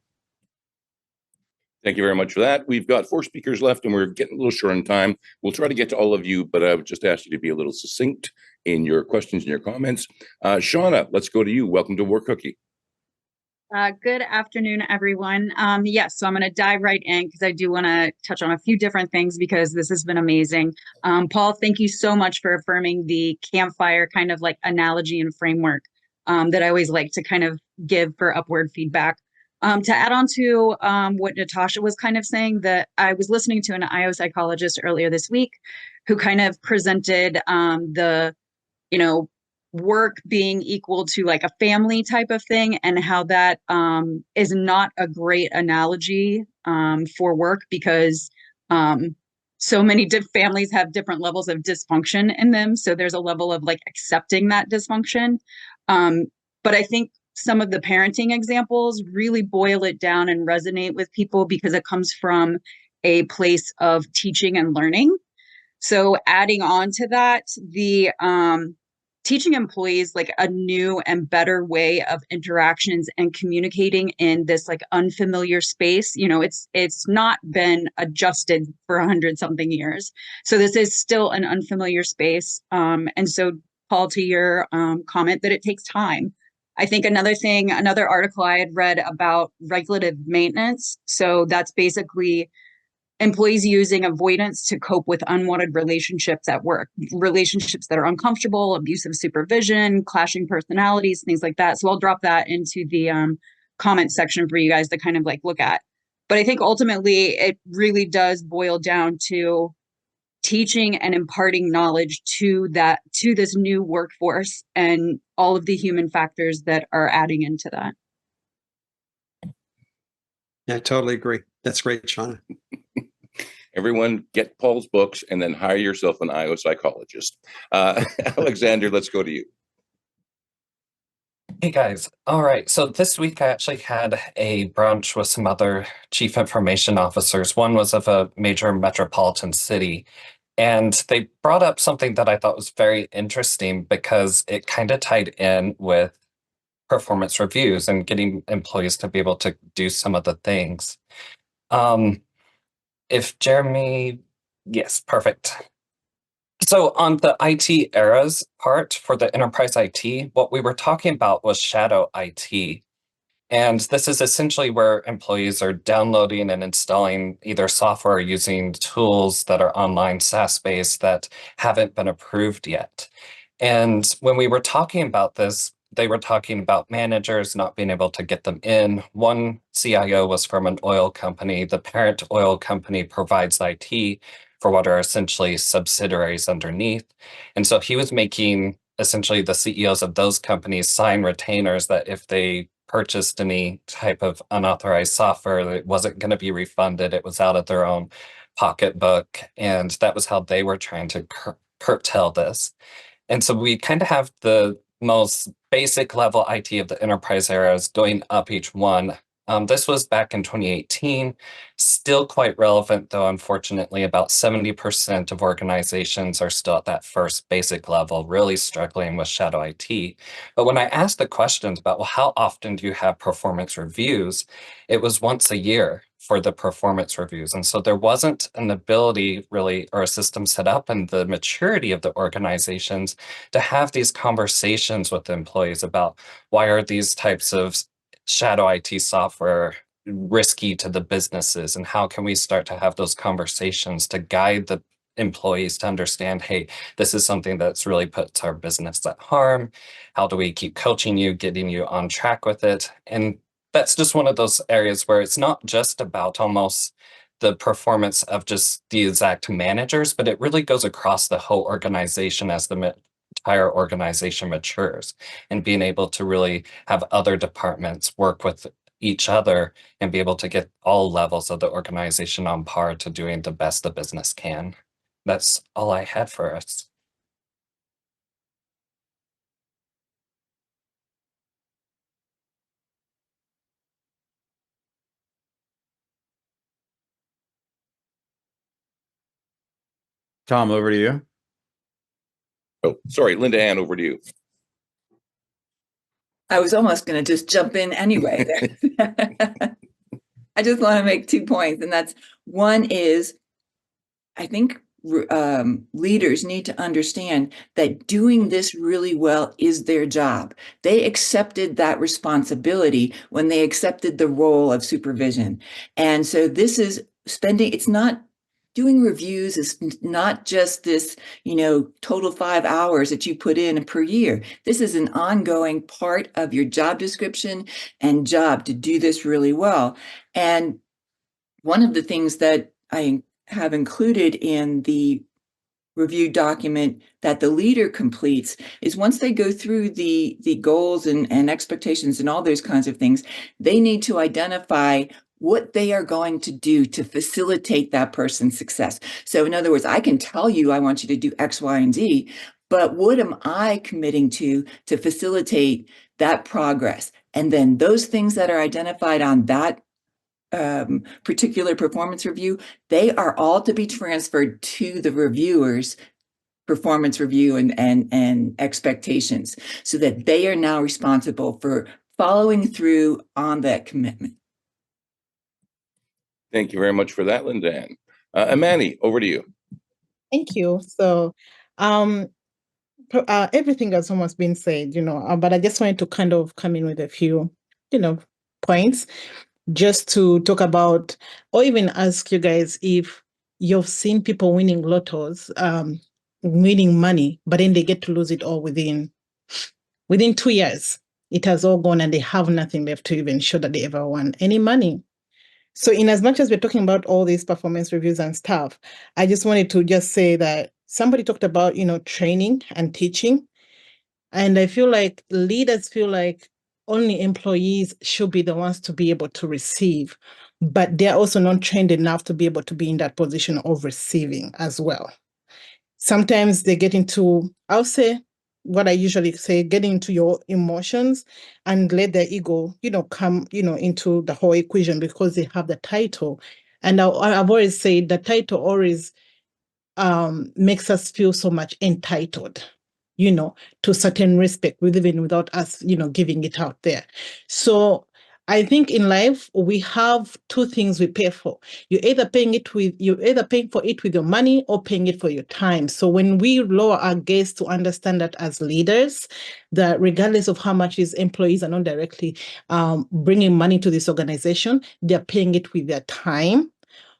Thank you very much for that. We've got 4 speakers left and we're getting a little short on time. We'll try to get to all of you, but I would just ask you to be a little succinct in your questions and your comments. Shawna, let's go to you. Welcome to Work Cookie. Good afternoon, everyone. Yes, so I'm going to dive right in because I do want to touch on a few different things because this has been amazing. Paul, thank you so much for affirming the campfire kind of like analogy and framework that I always like to kind of give for upward feedback. To add on to what Natasha was kind of saying, that I was listening to an IO psychologist earlier this week who kind of presented the, work being equal to like a family type of thing and how that is not a great analogy for work because so many families have different levels of dysfunction in them. So there's a level of like accepting that dysfunction. But I think some of the parenting examples really boil it down and resonate with people because it comes from a place of teaching and learning. So adding on to that, the teaching employees like a new and better way of interactions and communicating in this like unfamiliar space. It's not been adjusted for 100-something years. So this is still an unfamiliar space. And so Paul, to your comment that it takes time. I think another article I had read about regulative maintenance. So that's basically employees using avoidance to cope with unwanted relationships at work, relationships that are uncomfortable, abusive supervision, clashing personalities, things like that. So I'll drop that into the comment section for you guys to kind of like look at. But I think ultimately it really does boil down to teaching and imparting knowledge to this new workforce and all of the human factors that are adding into that. Yeah, I totally agree. That's great, Shawna. Everyone get Paul's books and then hire yourself an IO psychologist. Alexander, let's go to you. Hey guys. All right. So this week I actually had a brunch with some other chief information officers. One was of a major metropolitan city. And they brought up something that I thought was very interesting because it kind of tied in with performance reviews and getting employees to be able to do some of the things. If Jeremy, yes, perfect. So on the IT eras part for the enterprise IT, what we were talking about was shadow IT. And this is essentially where employees are downloading and installing either software or using tools that are online SaaS-based that haven't been approved yet. And when we were talking about this, they were talking about managers not being able to get them in. One CIO was from an oil company. The parent oil company provides IT for what are essentially subsidiaries underneath. And so he was making essentially the CEOs of those companies sign retainers that if they purchased any type of unauthorized software, it wasn't going to be refunded. It was out of their own pocketbook. And that was how they were trying to curtail this. And so we kind of have the most basic level IT of the enterprise eras going up each one. This was back in 2018, still quite relevant, though, unfortunately, about 70% of organizations are still at that first basic level, really struggling with shadow IT. But when I asked the questions about, well, how often do you have performance reviews? It was once a year for the performance reviews. And so there wasn't an ability really or a system set up and the maturity of the organizations to have these conversations with the employees about why are these types of shadow IT software risky to the businesses and how can we start to have those conversations to guide the employees to understand, hey, this is something that's really puts our business at harm. How do we keep coaching you, getting you on track with it? And that's just one of those areas where it's not just about almost the performance of just the exact managers, but it really goes across the whole organization as the entire organization matures, and being able to really have other departments work with each other and be able to get all levels of the organization on par to doing the best the business can. That's all I had for us. Tom, over to you. Oh, sorry, LindaAnn, over to you. I was almost going to just jump in anyway. I just want to make 2 points, and that's one is I think leaders need to understand that doing this really well is their job. They accepted that responsibility when they accepted the role of supervision. And so this is spending, it's not doing reviews is not just this, total 5 hours that you put in per year. This is an ongoing part of your job description and job to do this really well. And one of the things that I have included in the review document that the leader completes is once they go through the goals and expectations and all those kinds of things, they need to identify what they are going to do to facilitate that person's success. So in other words, I can tell you I want you to do X, Y, and Z, but what am I committing to facilitate that progress? And then those things that are identified on that particular performance review, they are all to be transferred to the reviewer's performance review and expectations, so that they are now responsible for following through on that commitment. Thank you very much for that, LindaAnn. Imani, over to you. Thank you. So, everything has almost been said, but I just wanted to kind of come in with a few, points just to talk about, or even ask you guys if you've seen people winning lottos, winning money, but then they get to lose it all within 2 years. It has all gone and they have nothing left to even show that they ever won any money. So in as much as we're talking about all these performance reviews and stuff, I just wanted to just say that somebody talked about, training and teaching. And I feel like leaders feel like only employees should be the ones to be able to receive, but they're also not trained enough to be able to be in that position of receiving as well. Sometimes they get into, I'll say, what I usually say, get into your emotions and let their ego, come, into the whole equation because they have the title. And I've always said the title always makes us feel so much entitled, to certain respect, even without us, giving it out there. So I think in life, we have 2 things we pay for. You're either paying for it with your money or paying it for your time. So when we lower our gaze to understand that as leaders, that regardless of how much these employees are not directly bringing money to this organization, they're paying it with their time.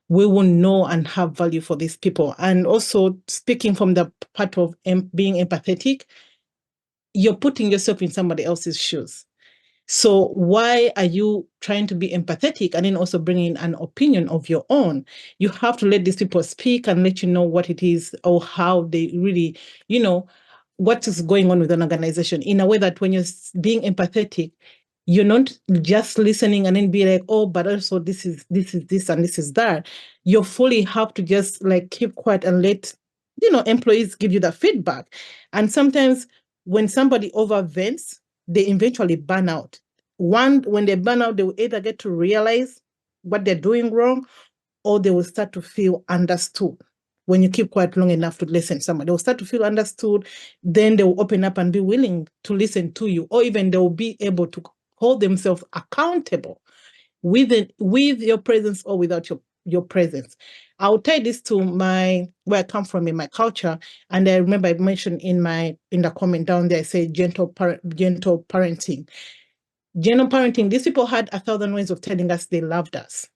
We will know and have value for these people. And also speaking from the part of being empathetic, you're putting yourself in somebody else's shoes. So why are you trying to be empathetic and then also bringing an opinion of your own? You have to let these people speak and let you know what it is or how they really, what is going on with an organization in a way that when you're being empathetic, you're not just listening and then be like, oh, but also this is this and this is that. You fully have to just keep quiet and let, employees give you the feedback. And sometimes when somebody overvents, they eventually burn out. When they burn out, they will either get to realize what they're doing wrong, or they will start to feel understood. When you keep quiet long enough to listen to somebody, they'll start to feel understood. Then they will open up and be willing to listen to you, or even they will be able to hold themselves accountable with your presence or without your presence. I'll tie this to where I come from in my culture. And I remember I mentioned in the comment down there, I say gentle parenting. Gentle parenting, these people had 1,000 ways of telling us they loved us.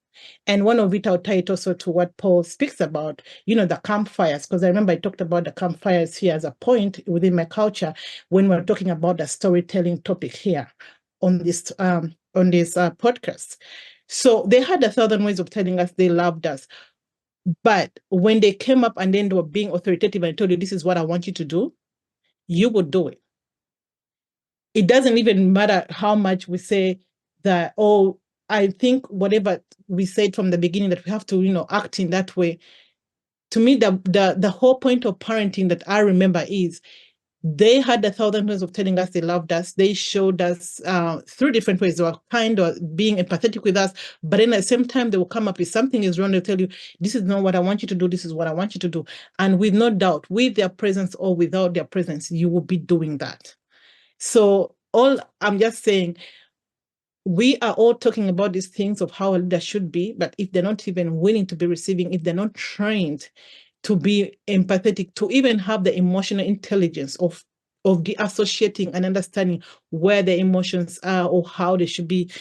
And one of it I'll tie it also to what Paul speaks about, the campfires, because I remember I talked about the campfires here as a point within my culture when we're talking about the storytelling topic here on this podcast. So they had 1,000 ways of telling us they loved us. But when they came up and then they were being authoritative and told you, this is what I want you to do, you would do it. It doesn't even matter how much we say that, oh, I think whatever we said from the beginning that we have to, act in that way. To me, the whole point of parenting that I remember is they had 1,000 ways of telling us they loved us. They showed us through different ways. They were kind or being empathetic with us. But then at the same time, they will come up with something is wrong. They'll tell you, this is not what I want you to do. This is what I want you to do. And with no doubt, with their presence or without their presence, you will be doing that. So I'm just saying, we are all talking about these things of how a leader should be, but if they're not even willing to be receiving, if they're not trained to be empathetic, to even have the emotional intelligence of the associating and understanding where the emotions are or how they should be,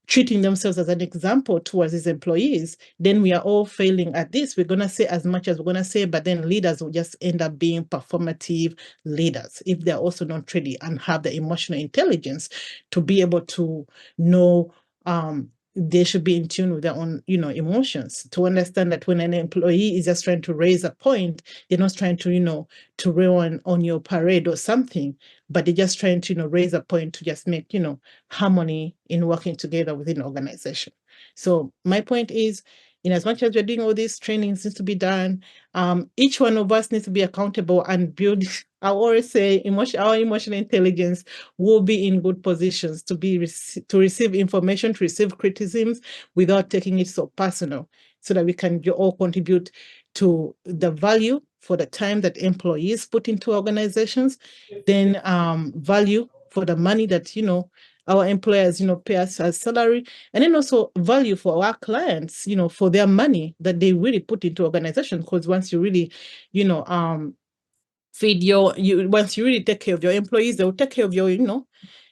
treating themselves as an example towards his employees, then we are all failing at this. We're going to say as much as we're going to say, but then leaders will just end up being performative leaders if they're also not ready and have the emotional intelligence to be able to know they should be in tune with their own, emotions, to understand that when an employee is just trying to raise a point, they're not trying to, to rail on your parade or something, but they're just trying to, raise a point to just make, harmony in working together within an organization. So my point is, in as much as we're doing all these trainings needs to be done, each one of us needs to be accountable and build. I always say our emotional intelligence will be in good positions to receive information, to receive criticisms without taking it so personal, so that we can all contribute to the value for the time that employees put into organizations, then value for the money that, our employers, pay us as salary, and then also value for our clients, for their money that they really put into organization. Because once you really, once you really take care of your employees, they will take care of your,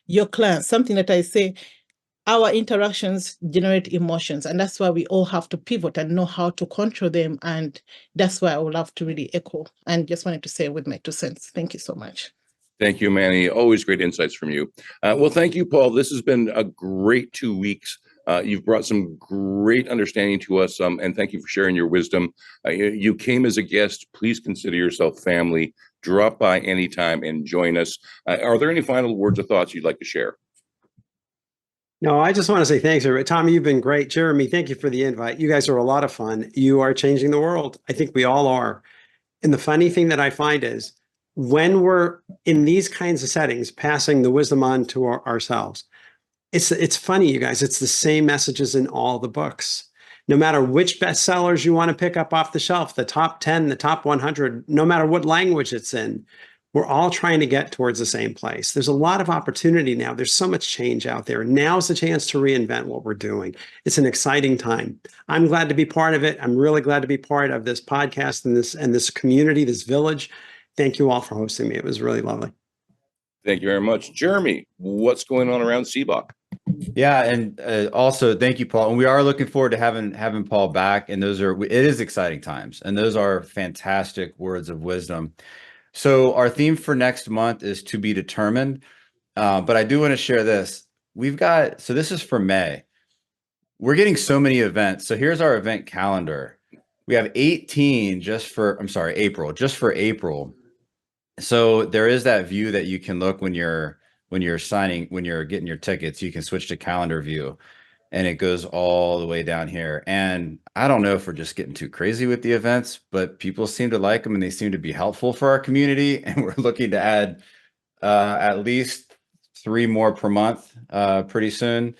your clients. Something that I say, our interactions generate emotions, and that's why we all have to pivot and know how to control them. And that's why I would love to really echo and just wanted to say with my 2 cents. Thank you so much. Thank you, Manny. Always great insights from you. Well, thank you, Paul. This has been a great 2 weeks. You've brought some great understanding to us, and thank you for sharing your wisdom. You came as a guest. Please consider yourself family. Drop by anytime and join us. Are there any final words or thoughts you'd like to share? No, I just want to say thanks, everybody. Tommy, you've been great. Jeremy, thank you for the invite. You guys are a lot of fun. You are changing the world. I think we all are. And the funny thing that I find is when we're in these kinds of settings, passing the wisdom on to ourselves, it's funny, you guys. It's the same messages in all the books. No matter which bestsellers you want to pick up off the shelf, the top 10, the top 100, no matter what language it's in, we're all trying to get towards the same place. There's a lot of opportunity now. There's so much change out there. Now's the chance to reinvent what we're doing. It's an exciting time. I'm glad to be part of it. I'm really glad to be part of this podcast and this community, this village. Thank you all for hosting me. It was really lovely. Thank you very much. Jeremy, what's going on around CBOC? Yeah, and also thank you, Paul. And we are looking forward to having Paul back. And it is exciting times, and those are fantastic words of wisdom. So our theme for next month is to be determined. But I do want to share this. So this is for May. We're getting so many events. So here's our event calendar. We have 18 April, just for April. So there is that view that you can look when you're getting your tickets. You can switch to calendar view, and it goes all the way down here. And I don't know if we're just getting too crazy with the events, but people seem to like them and they seem to be helpful for our community. And we're looking to add at least 3 more per month pretty soon.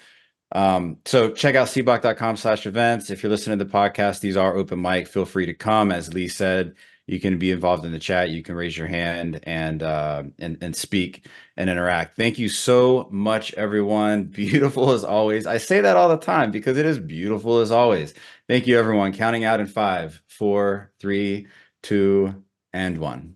So check out cboc.com/events. If you're listening to the podcast, these are open mic. Feel free to come. As Lee said, you can be involved in the chat. You can raise your hand and speak and interact. Thank you so much, everyone. Beautiful as always. I say that all the time because it is beautiful as always. Thank you, everyone. Counting out in 5, 4, 3, 2, and 1.